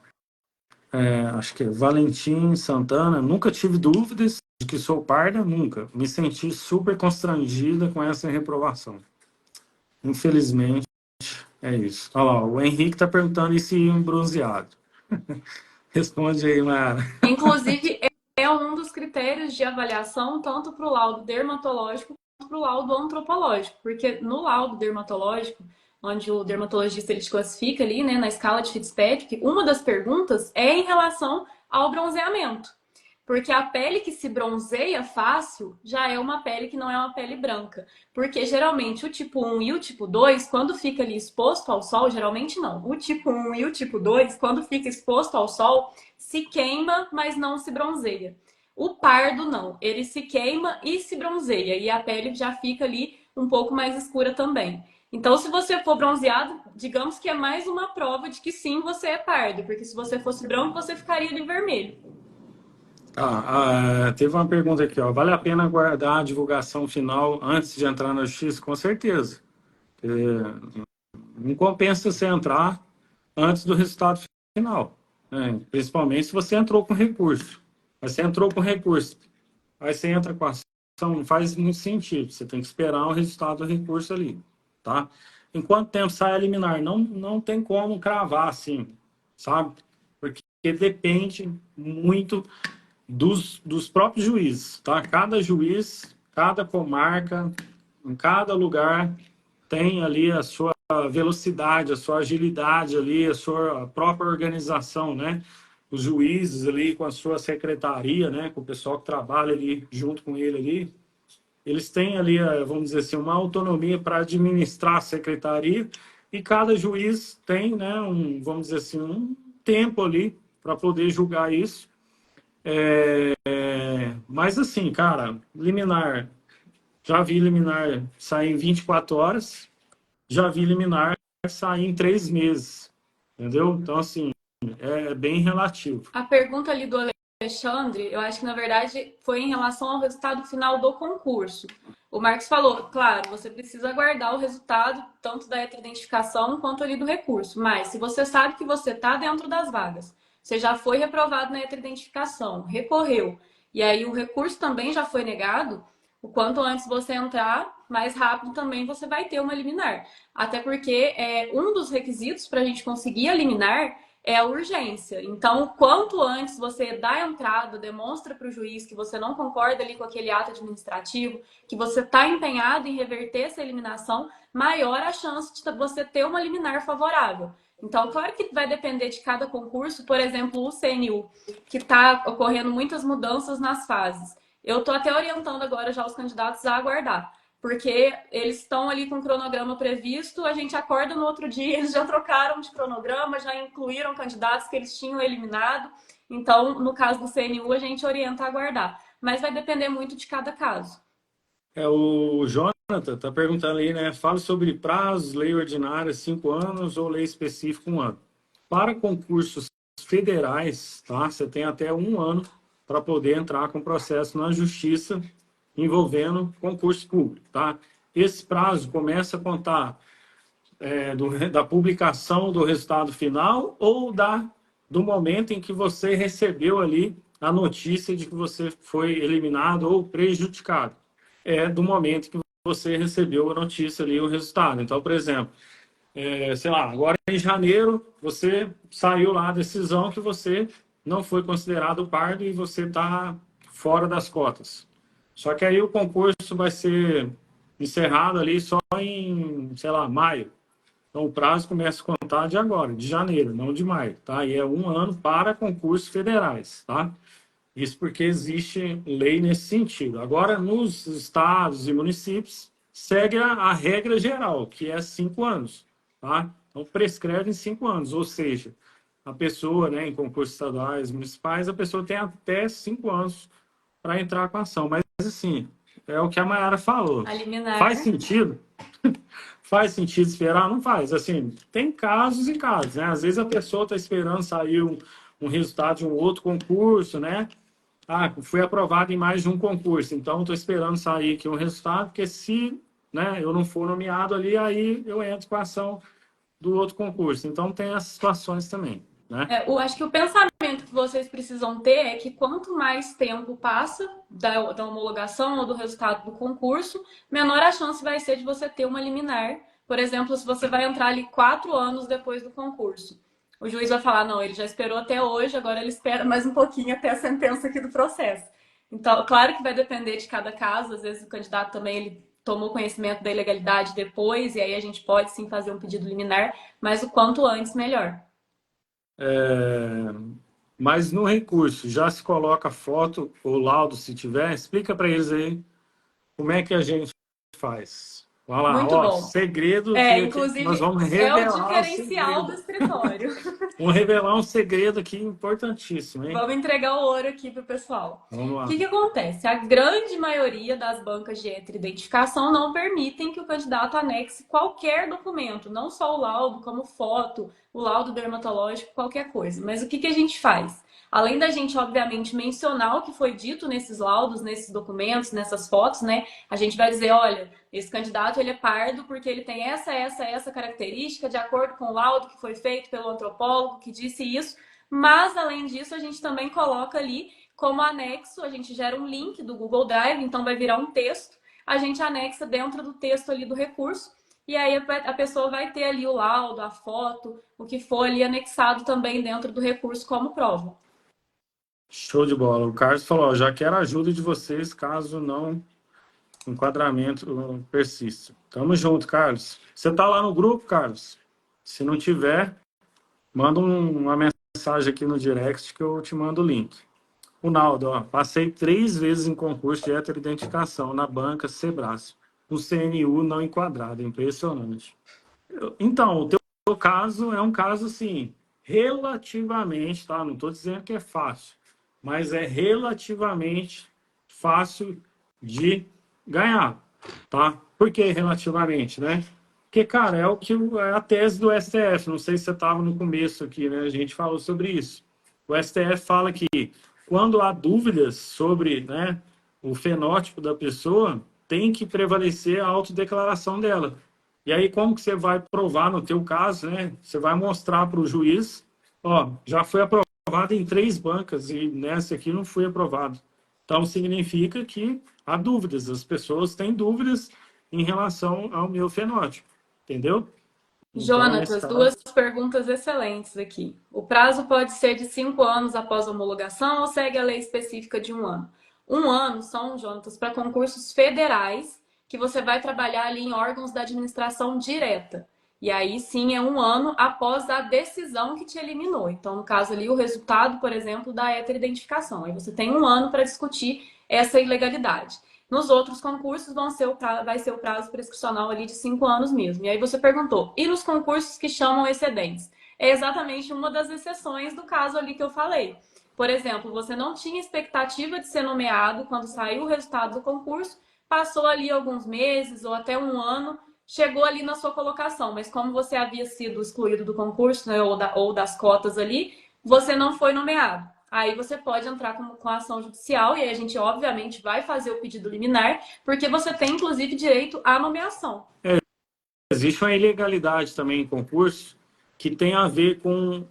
Acho que é Valentim Santana. Nunca tive dúvidas de que sou parda, nunca. Me senti super constrangida com essa reprovação. Infelizmente, é isso. Olha lá, o Henrique está perguntando e se bronzeado. Responde aí, Mara. Inclusive, é um dos critérios de avaliação tanto para o laudo dermatológico quanto para o laudo antropológico, porque no laudo dermatológico, onde o dermatologista ele te classifica ali, né, na escala de Fitzpatrick, uma das perguntas é em relação ao bronzeamento. Porque a pele que se bronzeia fácil já é uma pele que não é uma pele branca. Porque geralmente o tipo 1 e o tipo 2, quando fica ali exposto ao sol, geralmente não. O tipo 1 e o tipo 2, quando fica exposto ao sol, se queima, mas não se bronzeia. O pardo não, ele se queima e se bronzeia. E a pele já fica ali um pouco mais escura também. Então, se você for bronzeado, digamos que é mais uma prova de que sim, você é pardo. Porque se você fosse branco, você ficaria ali vermelho. Teve uma pergunta aqui, ó. Vale a pena guardar a divulgação final antes de entrar na justiça? Com certeza. Não compensa você entrar antes do resultado final, né? Principalmente se você entrou com recurso. Mas você entrou com recurso, aí você entra com a ação, não faz muito sentido. Você tem que esperar o resultado do recurso ali, tá? Em quanto tempo sai a liminar? Não tem como cravar assim, sabe? Porque depende muito dos próprios juízes, tá? Cada juiz, cada comarca, em cada lugar tem ali a sua velocidade, a sua agilidade ali, a sua própria organização, né? Os juízes ali com a sua secretaria, né? Com o pessoal que trabalha ali junto com ele ali, eles têm ali, vamos dizer assim, uma autonomia para administrar a secretaria e cada juiz tem, né? Vamos dizer assim, um tempo ali para poder julgar isso. Mas assim, cara, liminar, já vi liminar sair em 24 horas, já vi liminar sair em 3 meses, entendeu? Então, assim, é bem relativo. A pergunta ali do Alexandre, eu acho que na verdade foi em relação ao resultado final do concurso. O Marcos falou, claro, você precisa aguardar o resultado tanto da identificação quanto ali do recurso. Mas se você sabe que você está dentro das vagas, você já foi reprovado na identificação, recorreu, e aí o recurso também já foi negado, o quanto antes você entrar, mais rápido também você vai ter uma liminar. Até porque um dos requisitos para a gente conseguir a liminar é a urgência. Então, quanto antes você dá a entrada, demonstra para o juiz que você não concorda ali com aquele ato administrativo, que você está empenhado em reverter essa eliminação, maior a chance de você ter uma liminar favorável. Então, claro que vai depender de cada concurso. Por exemplo, o CNU, que está ocorrendo muitas mudanças nas fases. Eu estou até orientando agora já os candidatos a aguardar, porque eles estão ali com o cronograma previsto, a gente acorda no outro dia, eles já trocaram de cronograma, já incluíram candidatos que eles tinham eliminado. Então, no caso do CNU, a gente orienta a aguardar. Mas vai depender muito de cada caso. O Jonathan está perguntando aí, né? Fala sobre prazos, lei ordinária 5 anos ou lei específica 1 ano. Para concursos federais, tá? Você tem até 1 ano para poder entrar com processo na justiça envolvendo concurso público, tá? Esse prazo começa a contar da publicação do resultado final ou do momento em que você recebeu ali a notícia de que você foi eliminado ou prejudicado. É do momento que você recebeu a notícia ali, o resultado. Então, por exemplo, sei lá, agora em janeiro, você saiu lá a decisão que você não foi considerado pardo e você está fora das cotas. Só que aí o concurso vai ser encerrado ali só em, sei lá, maio. Então, o prazo começa a contar de agora, de janeiro, não de maio, tá? E é 1 ano para concursos federais, tá? Isso porque existe lei nesse sentido. Agora, nos estados e municípios, segue a regra geral, que é 5 anos, tá? Então, prescreve em 5 anos, ou seja, a pessoa, né, em concursos estaduais, municipais, a pessoa tem até 5 anos para entrar com a ação. Mas, assim, é o que a Mayara falou. A liminar. Faz sentido? Faz sentido esperar? Não faz. Assim, tem casos e casos, né? Às vezes a pessoa está esperando sair um resultado de um outro concurso, né? Ah, fui aprovado em mais de um concurso, então estou esperando sair aqui um resultado, porque se, né, eu não for nomeado ali, aí eu entro com a ação do outro concurso. Então tem essas situações também, né? Eu acho que o pensamento que vocês precisam ter é que quanto mais tempo passa da homologação ou do resultado do concurso, menor a chance vai ser de você ter uma liminar. Por exemplo, se você vai entrar ali 4 anos depois do concurso. O juiz vai falar, não, ele já esperou até hoje, agora ele espera mais um pouquinho até a sentença aqui do processo. Então, claro que vai depender de cada caso, às vezes o candidato também ele tomou conhecimento da ilegalidade depois, e aí a gente pode sim fazer um pedido liminar, mas o quanto antes, melhor. Mas no recurso, já se coloca foto ou laudo, se tiver? Explica para eles aí como é que a gente faz. Vai lá, Muito ó, bom. segredo que nós Inclusive, vamos é o revelar diferencial do escritório. Vamos revelar um segredo aqui importantíssimo, hein? Vamos entregar o ouro aqui para o pessoal. Vamos O lá. que acontece? A grande maioria das bancas de heteroidentificação não permitem que o candidato anexe qualquer documento, não só o laudo, como foto, o laudo dermatológico, qualquer coisa. Mas o que a gente faz? Além da gente, obviamente, mencionar o que foi dito nesses laudos, nesses documentos, nessas fotos, né? A gente vai dizer, olha, esse candidato ele é pardo porque ele tem essa característica, de acordo com o laudo que foi feito pelo antropólogo que disse isso. Mas, além disso, a gente também coloca ali como anexo, a gente gera um link do Google Drive, então vai virar um texto, a gente anexa dentro do texto ali do recurso, e aí a pessoa vai ter ali o laudo, a foto, o que for ali anexado também dentro do recurso como prova. Show de bola. O Carlos falou, ó, já quero a ajuda de vocês caso não enquadramento persista. Tamo junto, Carlos. Você tá lá no grupo, Carlos? Se não tiver, manda uma mensagem aqui no direct que eu te mando o link. O Naldo, ó, passei 3 vezes em concurso de heteroidentificação na banca Sebrae, no CNU não enquadrado, impressionante. Então, o teu caso é um caso assim, relativamente, tá? Não estou dizendo que é fácil, mas é relativamente fácil de ganhar, tá? Por que relativamente, né? Porque, cara, é o que é a tese do STF. Não sei se você estava no começo aqui, né? A gente falou sobre isso. O STF fala que quando há dúvidas sobre, né, o fenótipo da pessoa, tem que prevalecer a autodeclaração dela. E aí, como que você vai provar no teu caso, né? Você vai mostrar para o juiz, ó, já foi aprovado em 3 bancas e nessa aqui não foi aprovado. Então, significa que há dúvidas, as pessoas têm dúvidas em relação ao meu fenótipo, entendeu? Então, nesse Jonatas, caso, duas perguntas excelentes aqui. O prazo pode ser de 5 anos após a homologação ou segue a lei específica de 1 ano? 1 ano são, Jonatas, para concursos federais que você vai trabalhar ali em órgãos da administração direta. E aí sim é 1 ano após a decisão que te eliminou. Então, no caso ali, o resultado, por exemplo, da heteroidentificação. Aí você tem 1 ano para discutir essa ilegalidade. Nos outros concursos vai ser o prazo prescricional ali de 5 anos mesmo. E aí você perguntou, e nos concursos que chamam excedentes? É exatamente uma das exceções do caso ali que eu falei. Por exemplo, você não tinha expectativa de ser nomeado quando saiu o resultado do concurso, passou ali alguns meses ou até 1 ano, chegou ali na sua colocação, mas como você havia sido excluído do concurso, né, ou das cotas ali, você não foi nomeado. Aí você pode entrar com a ação judicial e aí a gente, obviamente, vai fazer o pedido liminar, porque você tem, inclusive, direito à nomeação. existe uma ilegalidade também em concurso que tem a ver com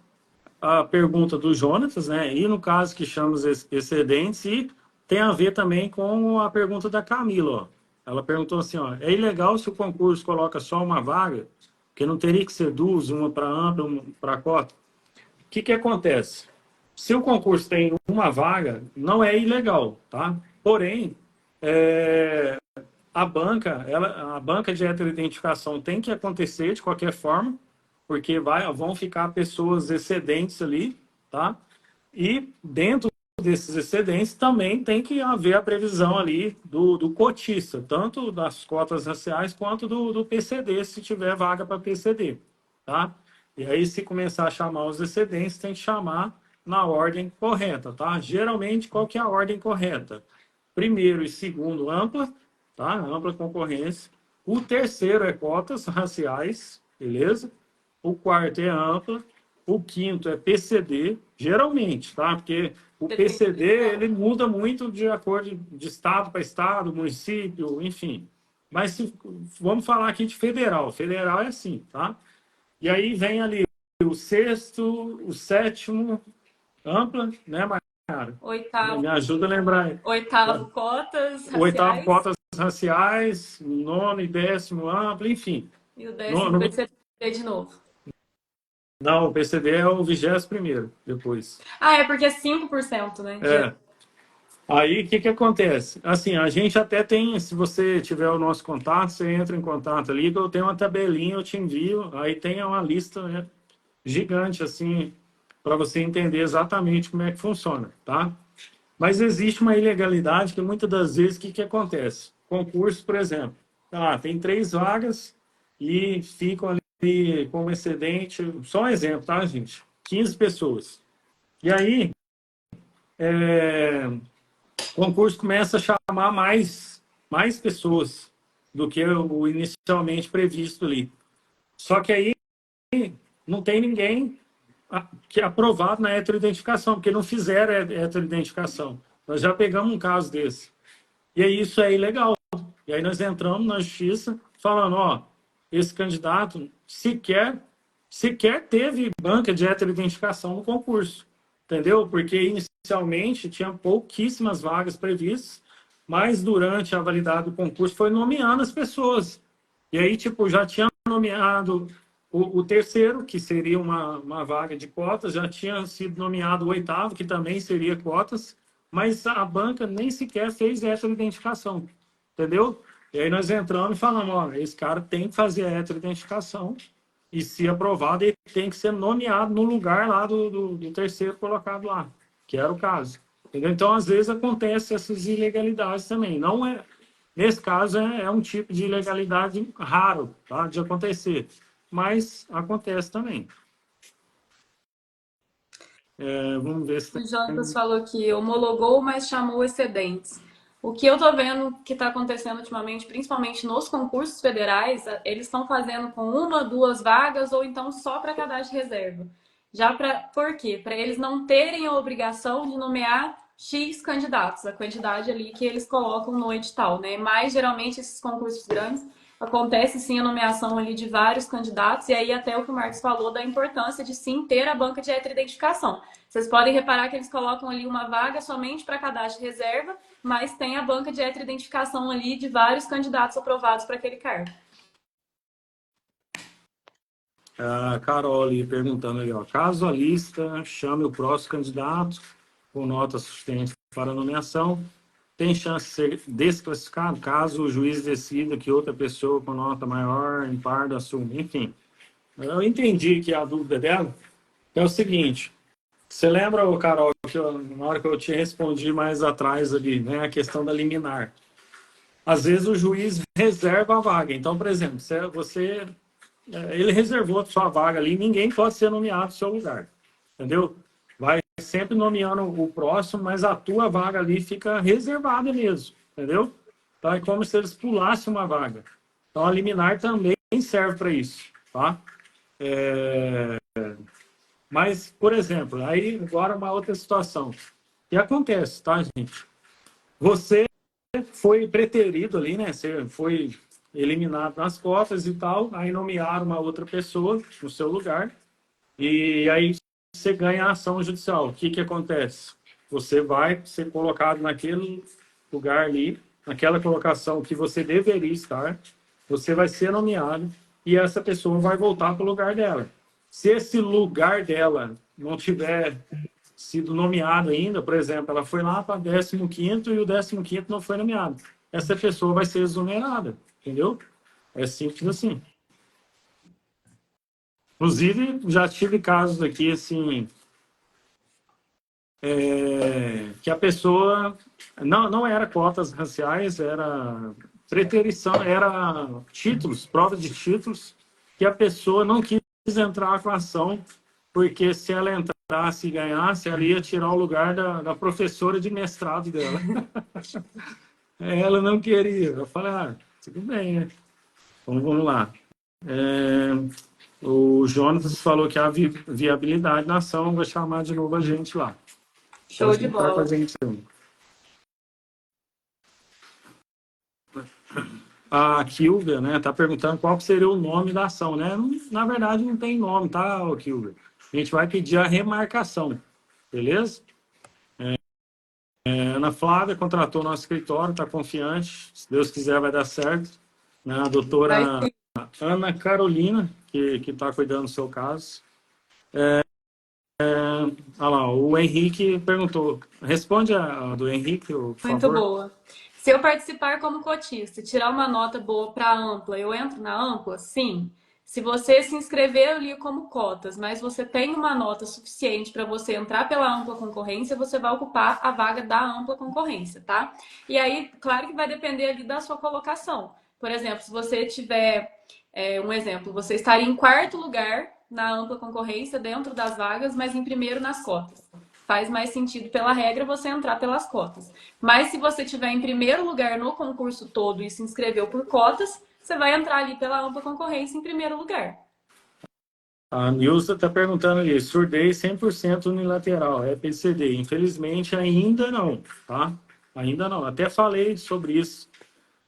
a pergunta do Jonatas, né? E no caso que chamamos excedentes, e tem a ver também com a pergunta da Camila, ó. Ela perguntou assim, ó, é ilegal se o concurso coloca só uma vaga, que não teria que ser duas, uma para ampla, uma para cota? O que acontece? Se o concurso tem uma vaga, não é ilegal, tá? Porém, a banca de heteroidentificação tem que acontecer de qualquer forma, porque vão ficar pessoas excedentes ali, tá? E dentro desses excedentes também tem que haver a previsão ali do cotista, tanto das cotas raciais quanto do PCD, se tiver vaga para PCD, tá? E aí, se começar a chamar os excedentes, tem que chamar na ordem correta, tá? Geralmente, qual que é a ordem correta? Primeiro e segundo, ampla, tá? Ampla concorrência. O terceiro é cotas raciais, beleza? O quarto é ampla. O quinto é PCD, geralmente, tá? Porque o PCD, ele muda muito de acordo de estado para estado, município, enfim. Mas vamos falar aqui de federal. Federal é assim, tá? E aí vem ali o sexto, o sétimo, ampla, né, Mayara? Oitavo, Me ajuda a lembrar. oitavo cotas O oitavo, raciais cotas raciais, nono e décimo, amplo, enfim. e o 10º No, PCD de novo. não, o PCD é o 21º, depois. Ah, é porque é 5%, né? É. Aí, o que acontece? Assim, a gente até tem, se você tiver o nosso contato, você entra em contato ali, que eu tenho uma tabelinha, eu te envio, aí tem uma lista, né, gigante, assim, para você entender exatamente como é que funciona, tá? Mas existe uma ilegalidade que muitas das vezes, o que acontece? Concurso, por exemplo, tem 3 vagas e ficam ali como excedente, só um exemplo, tá, gente? 15 pessoas. E aí, o concurso começa a chamar mais pessoas do que o inicialmente previsto ali. Só que aí não tem ninguém que é aprovado na heteroidentificação, porque não fizeram a heteroidentificação. Nós já pegamos um caso desse. E aí isso é ilegal. E aí nós entramos na justiça falando, ó, esse candidato sequer teve banca de heteroidentificação no concurso. Entendeu? Porque inicialmente tinha pouquíssimas vagas previstas, mas durante a validade do concurso foi nomeando as pessoas. E aí, tipo, já tinha nomeado o terceiro, que seria uma vaga de cotas, já tinha sido nomeado o oitavo, que também seria cotas, mas a banca nem sequer fez essa identificação, entendeu? E aí nós entramos e falamos, ó, esse cara tem que fazer a heteroidentificação e, se aprovado, ele tem que ser nomeado no lugar lá do terceiro colocado lá, que era o caso. Entendeu? Então, às vezes, acontece essas ilegalidades também. Não é, nesse caso, é um tipo de ilegalidade raro, tá, de acontecer, mas acontece também. Vamos ver se O tem... Jonas falou que homologou, mas chamou excedentes. O que eu tô vendo que está acontecendo ultimamente, principalmente nos concursos federais, eles estão fazendo com 1, 2 vagas ou então só para cadastro de reserva. Por quê? Para eles não terem a obrigação de nomear X candidatos, a quantidade ali que eles colocam no edital, né? Mas geralmente esses concursos grandes acontece sim a nomeação ali de vários candidatos, e aí até o que o Marcos falou da importância de sim ter a banca de heteroidentificação. Vocês podem reparar que eles colocam ali uma vaga somente para cadastro de reserva, mas tem a banca de heteroidentificação ali de vários candidatos aprovados para aquele cargo. A Carol ali perguntando ali, ó, caso a lista chame o próximo candidato com nota suficiente para a nomeação, tem chance de ser desclassificado caso o juiz decida que outra pessoa com nota maior, impar, assume. Enfim, eu entendi que a dúvida dela é o seguinte. Você lembra, Carol, que na hora que eu te respondi mais atrás ali, né, a questão da liminar? Às vezes o juiz reserva a vaga. Então, por exemplo, ele reservou a sua vaga ali, ninguém pode ser nomeado no seu lugar, entendeu? Vai sempre nomeando o próximo, mas a tua vaga ali fica reservada mesmo, entendeu? Então é como se eles pulassem uma vaga. Então a liminar também serve para isso, tá? Mas, por exemplo, aí agora uma outra situação. O que acontece, tá, gente? Você foi preterido ali, né? Você foi eliminado nas cotas e tal, aí nomearam uma outra pessoa no seu lugar, e aí você ganha a ação judicial. O que que acontece? Você vai ser colocado naquele lugar ali, naquela colocação que você deveria estar, você vai ser nomeado e essa pessoa vai voltar para o lugar dela. Se esse lugar dela não tiver sido nomeado ainda, por exemplo, ela foi lá para 15º e o 15º não foi nomeado. Essa pessoa vai ser exonerada, entendeu? É simples assim. Inclusive, já tive casos aqui, assim, que a pessoa não era cotas raciais, era preterição, era títulos, prova de títulos, que a pessoa não quis entrar com a ação, porque se ela entrasse e ganhasse, ela ia tirar o lugar da professora de mestrado dela. Ela não queria. Eu falei, tudo bem, né? Então, vamos lá. O Jonas falou que há viabilidade na ação, vai chamar de novo a gente lá. Show Pode de contar com a bola. gente. A Kilvia, né, tá perguntando qual seria o nome da ação, né? Na verdade, não tem nome, tá, Kilvia? A gente vai pedir a remarcação, beleza? Ana Flávia contratou nosso escritório, está confiante. Se Deus quiser, vai dar certo. Né? A Vai doutora sim. Ana Carolina, que está cuidando do seu caso. Olha lá, o Henrique perguntou. Responde a do Henrique, por Muito favor. boa. Se eu participar como cotista e tirar uma nota boa para a ampla, eu entro na ampla? Sim. Se você se inscrever ali como cotas, mas você tem uma nota suficiente para você entrar pela ampla concorrência, você vai ocupar a vaga da ampla concorrência, tá? E aí, claro que vai depender ali da sua colocação. Por exemplo, se você tiver, um exemplo, você estaria em quarto lugar na ampla concorrência dentro das vagas, mas em primeiro nas cotas. Faz mais sentido, pela regra, você entrar pelas cotas. Mas se você tiver em primeiro lugar no concurso todo e se inscreveu por cotas, você vai entrar ali pela ampla concorrência em primeiro lugar. A Nilza está perguntando ali, surdez 100% unilateral, é PCD. Infelizmente, ainda não, tá? Ainda não. Até falei sobre isso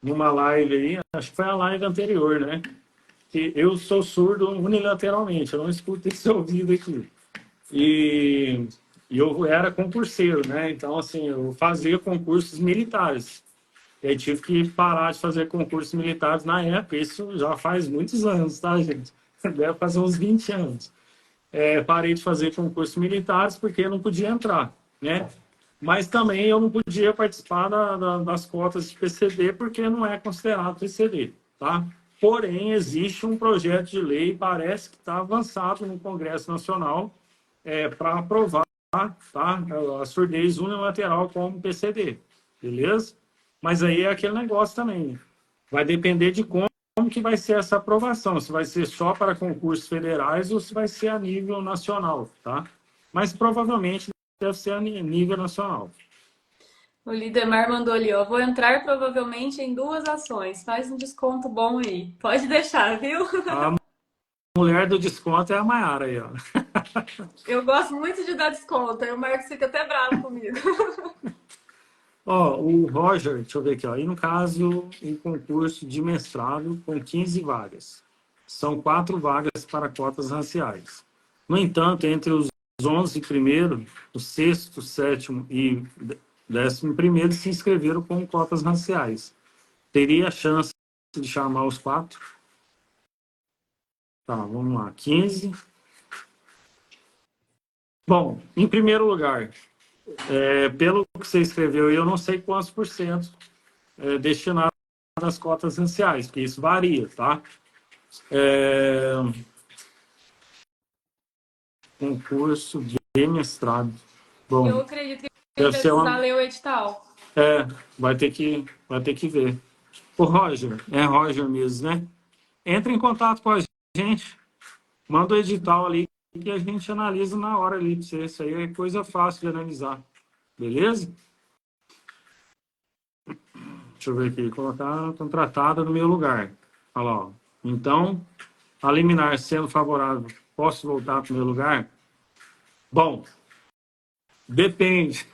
numa live aí, acho que foi a live anterior, né? Que eu sou surdo unilateralmente, eu não escuto esse ouvido aqui. E eu era concurseiro, né? Então, assim, eu fazia concursos militares. E aí tive que parar de fazer concursos militares na época, isso já faz muitos anos, tá, gente? Deve fazer uns 20 anos. Parei de fazer concursos militares porque eu não podia entrar, né? Mas também eu não podia participar das cotas de PCD porque não é considerado PCD, tá? Porém, existe um projeto de lei, parece que está avançado no Congresso Nacional, para aprovar, tá? A surdez unilateral como PCD, beleza? Mas aí é aquele negócio também. Vai depender de como que vai ser essa aprovação, se vai ser só para concursos federais ou se vai ser a nível nacional, tá? Mas provavelmente deve ser a nível nacional. O Lidemar mandou ali, ó. Vou entrar provavelmente em 2 ações. Faz um desconto bom aí. Pode deixar, viu? A mulher do desconto é a Maiara aí, ó. Eu gosto muito de dar desconto. Aí o Marcos fica até bravo comigo. Ó, o Roger, deixa eu ver aqui, ó. E no caso, um concurso de mestrado com 15 vagas. São 4 vagas para cotas raciais. No entanto, entre os 11 primeiros, o sexto, sétimo e 11º se inscreveram com cotas raciais. Teria a chance de chamar os 4? Tá, vamos lá. 15. Bom, em primeiro lugar, pelo que você escreveu, eu não sei quantos por cento destinado às cotas raciais, porque isso varia, tá? Concurso de mestrado. Eu Bom, acredito que ele deve vai ser precisar uma... ler o edital. vai ter que ver. O Roger, é Roger mesmo, né? Entra em contato com a gente, manda o edital ali que a gente analisa na hora ali. Isso aí é coisa fácil de analisar. Beleza? Deixa eu ver aqui. Colocar contratada no meu lugar. Olha lá, ó. Então, a liminar sendo favorável, posso voltar para o meu lugar? Bom, depende.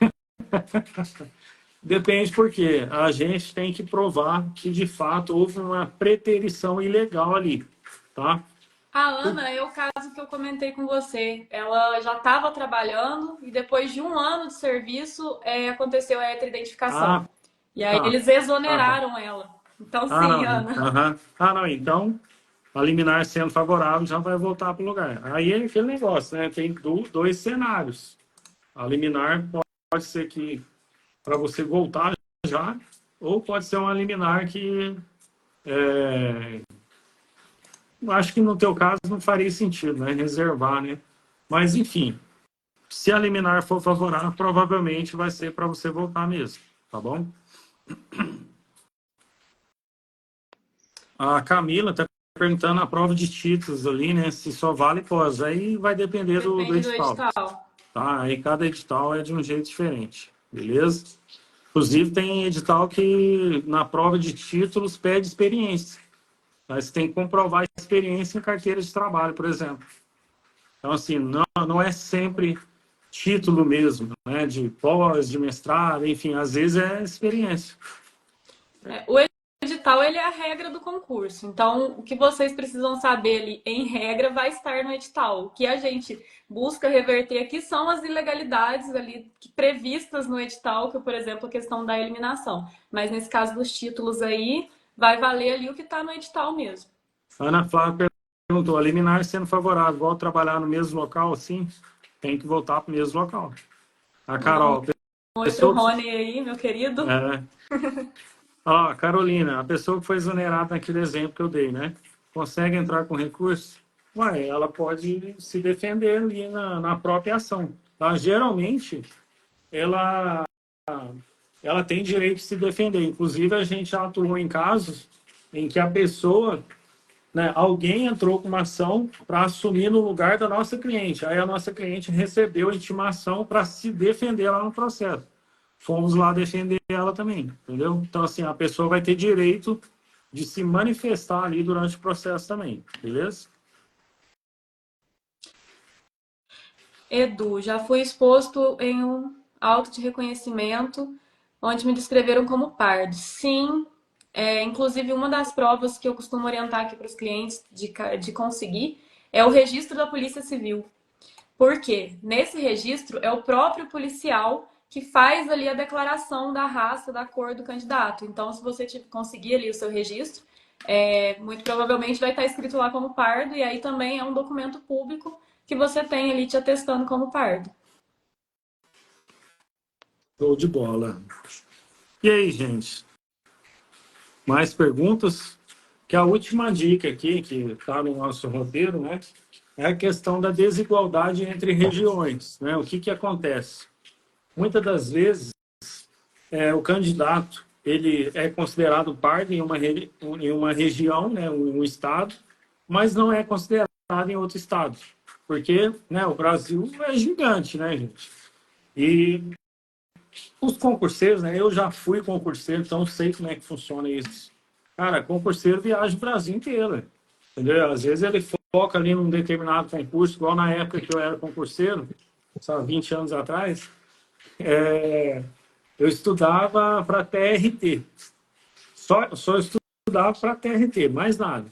Depende porque a gente tem que provar que, de fato, houve uma preterição ilegal ali, tá? A Ana é o caso que eu comentei com você. Ela já estava trabalhando e depois de um ano de serviço aconteceu a Ah, heteroidentificação. E aí tá. eles Ah, tá. exoneraram ela. Então, Ah, sim, não. Ana. Aham. Ah, não. Então, a liminar sendo favorável já vai voltar para o lugar. Aí é aquele negócio, né? Tem dois cenários. A liminar pode ser que para você voltar já, ou pode ser uma liminar que acho que no teu caso não faria sentido, né? Reservar, né? Mas, enfim, se a liminar for favorável, provavelmente vai ser para você voltar mesmo, tá bom? A Camila está perguntando a prova de títulos ali, né? Se só vale pós. Aí vai depender do Depende do edital, edital. tá? Aí cada edital é de um jeito diferente, beleza? Inclusive tem edital que na prova de títulos pede experiência. Mas você tem que comprovar a experiência em carteira de trabalho, por exemplo. Então, assim, não é sempre título mesmo, né? De pós, de mestrado, enfim, às vezes é experiência. O edital ele é a regra do concurso. Então, o que vocês precisam saber ali, em regra, vai estar no edital. O que a gente busca reverter aqui são as ilegalidades ali previstas no edital, que, por exemplo, a questão da eliminação. Mas nesse caso dos títulos aí, vai valer ali o que está no edital mesmo. Ana Flávia perguntou, a liminar sendo favorável, igual trabalhar no mesmo local, sim, tem que voltar para o mesmo local. A Mandar um Carol, oi pro pessoa Rony aí, meu querido. ó, Carolina, a pessoa que foi exonerada naquele exemplo que eu dei, né? Consegue entrar com recurso? Ué, ela pode se defender ali na própria ação. Tá? Geralmente, ela, ela tem direito de se defender. Inclusive, a gente já atuou em casos em que a pessoa, né, alguém entrou com uma ação para assumir no lugar da nossa cliente. Aí a nossa cliente recebeu a intimação para se defender lá no processo. Fomos lá defender ela também, entendeu? Então, assim, a pessoa vai ter direito de se manifestar ali durante o processo também, beleza? Edu, já fui exposto em um auto de reconhecimento onde me descreveram como pardo. Sim, inclusive uma das provas que eu costumo orientar aqui para os clientes de conseguir é o registro da Polícia Civil. Por quê? Nesse registro é o próprio policial que faz ali a declaração da raça, da cor do candidato. Então, se você conseguir ali o seu registro, muito provavelmente vai estar escrito lá como pardo, e aí também é um documento público que você tem ali te atestando como pardo. Show de bola. E aí, gente? Mais perguntas? Que a última dica aqui, que está no nosso roteiro, né? É a questão da desigualdade entre regiões, né? O que acontece? Muitas das vezes, o candidato ele é considerado pardo em uma região, né, um estado, mas não é considerado em outro estado, porque, né, o Brasil é gigante, né, gente? E os concurseiros, né, eu já fui concurseiro, então sei como é que funciona isso. Cara, concurseiro viaja o Brasil inteiro, entendeu? Às vezes ele foca ali num determinado concurso, igual na época que eu era concurseiro, só 20 anos atrás, eu estudava para TRT. Só estudava para TRT, mais nada.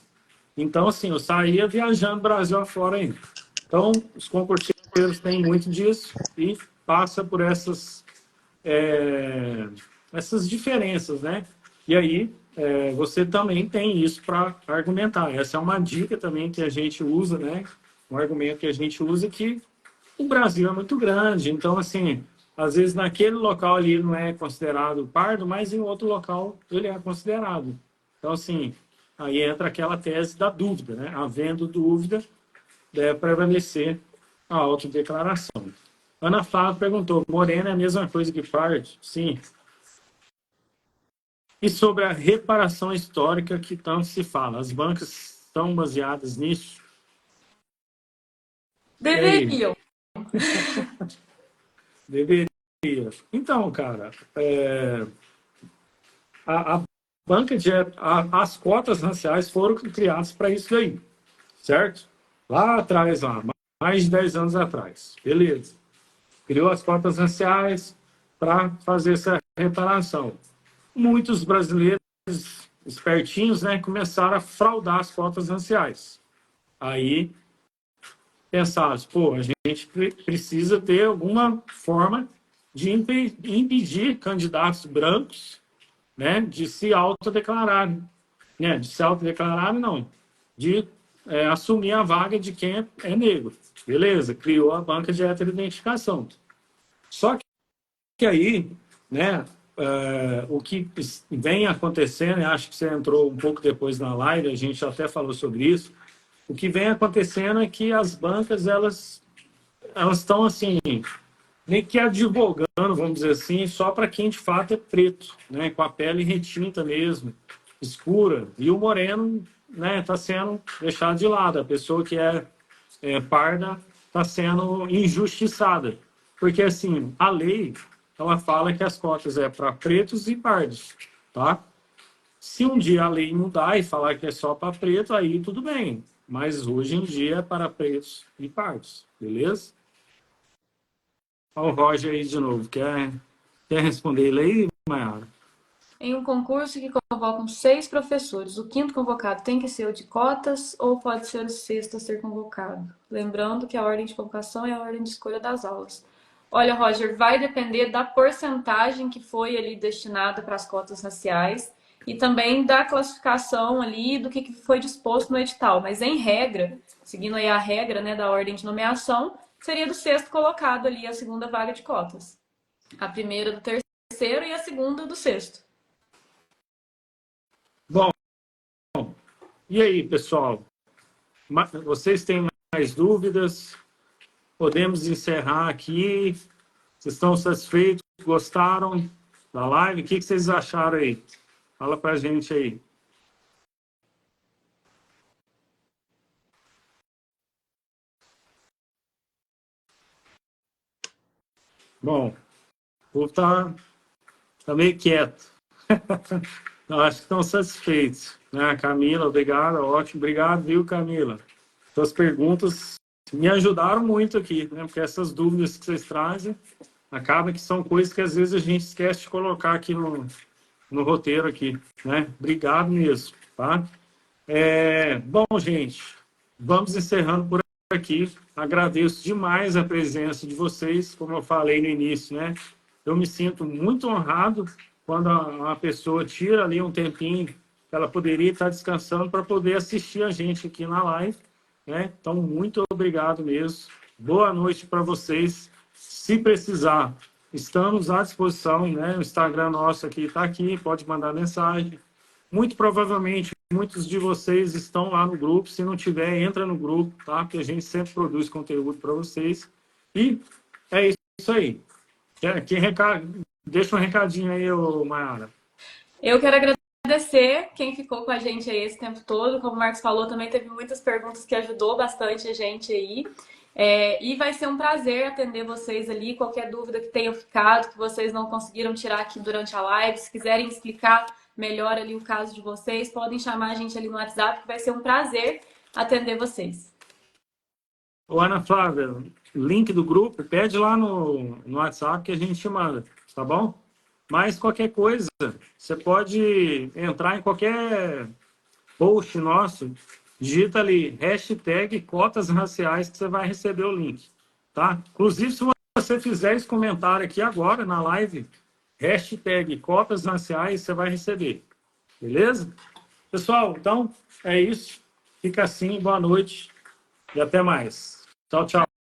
Então, assim, eu saía viajando Brasil afora ainda. Então, os concurseiros têm muito disso e passa por essas diferenças, né? E aí, você também tem isso para argumentar. Essa é uma dica também que a gente usa, né? Um argumento que a gente usa que o Brasil é muito grande, então, assim, às vezes naquele local ali não é considerado pardo, mas em outro local ele é considerado. Então, assim, aí entra aquela tese da dúvida, né? Havendo dúvida, deve prevalecer a autodeclaração. Ana Flávia perguntou, morena é a mesma coisa que pardo? Sim. E sobre a reparação histórica que tanto se fala, as bancas estão baseadas nisso? E aí? Deveriam. Deveria. Então, cara, a banca de as cotas raciais foram criadas para isso aí, certo? Lá atrás, lá, mais de 10 anos atrás. Beleza. Criou as cotas raciais para fazer essa reparação. Muitos brasileiros espertinhos, né, começaram a fraudar as cotas raciais. Aí pensaram, pô, a gente precisa ter alguma forma de impedir candidatos brancos, né, de se autodeclararem, né, de se autodeclararem não, de assumir a vaga de quem é negro. Beleza, criou a banca de heteroidentificação. Só que aí, né, o que vem acontecendo, e acho que você entrou um pouco depois na live, a gente até falou sobre isso, o que vem acontecendo é que as bancas, elas estão assim, meio que advogando, vamos dizer assim, só para quem de fato é preto, né, com a pele retinta mesmo, escura, e o moreno, né, está sendo deixado de lado, a pessoa que é parda está sendo injustiçada, porque assim, a lei, ela fala que as cotas é para pretos e pardos, tá? Se um dia a lei mudar e falar que é só para preto, aí tudo bem. Mas hoje em dia é para pretos e pardos, beleza? Olha o Roger aí de novo. Quer responder ele aí, Mayara? Em um concurso que convocam 6 professores, o quinto convocado tem que ser o de cotas ou pode ser o sexto a ser convocado? Lembrando que a ordem de convocação é a ordem de escolha das aulas. Olha, Roger, vai depender da porcentagem que foi ali destinada para as cotas raciais e também da classificação ali do que foi disposto no edital. Mas em regra, seguindo aí a regra, né, da ordem de nomeação, seria do sexto colocado ali a segunda vaga de cotas. A primeira do terceiro e a segunda do sexto. Bom, e aí, pessoal? Vocês têm mais dúvidas? Podemos encerrar aqui. Vocês estão satisfeitos? Gostaram da live? O que vocês acharam aí? Fala pra gente aí. Bom, o povo tá meio quieto. Eu acho que estão satisfeitos. Né? Camila, obrigado, ótimo. Obrigado, viu, Camila? Suas perguntas me ajudaram muito aqui, né? Porque essas dúvidas que vocês trazem, acaba que são coisas que às vezes a gente esquece de colocar aqui no roteiro aqui, né? Obrigado mesmo, tá? Bom, gente, vamos encerrando por aqui. Agradeço demais a presença de vocês, como eu falei no início, né? Eu me sinto muito honrado quando uma pessoa tira ali um tempinho que ela poderia estar descansando para poder assistir a gente aqui na live, né? Então, muito obrigado mesmo. Boa noite para vocês. Se precisar, estamos à disposição, né? O Instagram nosso está aqui, pode mandar mensagem. Muito provavelmente, muitos de vocês estão lá no grupo. Se não tiver, entra no grupo, tá? Porque a gente sempre produz conteúdo para vocês. E é isso aí. Deixa um recadinho aí, Mayara. Eu quero agradecer quem ficou com a gente aí esse tempo todo. Como o Marcos falou, também teve muitas perguntas que ajudou bastante a gente aí. E vai ser um prazer atender vocês ali. Qualquer dúvida que tenham ficado, que vocês não conseguiram tirar aqui durante a live, se quiserem explicar melhor ali o caso de vocês, podem chamar a gente ali no WhatsApp, que vai ser um prazer atender vocês. Ô, Ana Flávia, link do grupo, pede lá no WhatsApp que a gente te manda, tá bom? Mas qualquer coisa, você pode entrar em qualquer post nosso, digita ali, hashtag cotas raciais, que você vai receber o link, tá? Inclusive, se você fizer esse comentário aqui agora, na live, hashtag cotas raciais, você vai receber, Beleza? Pessoal, então é isso. Fica assim, boa noite e até mais. Tchau, tchau.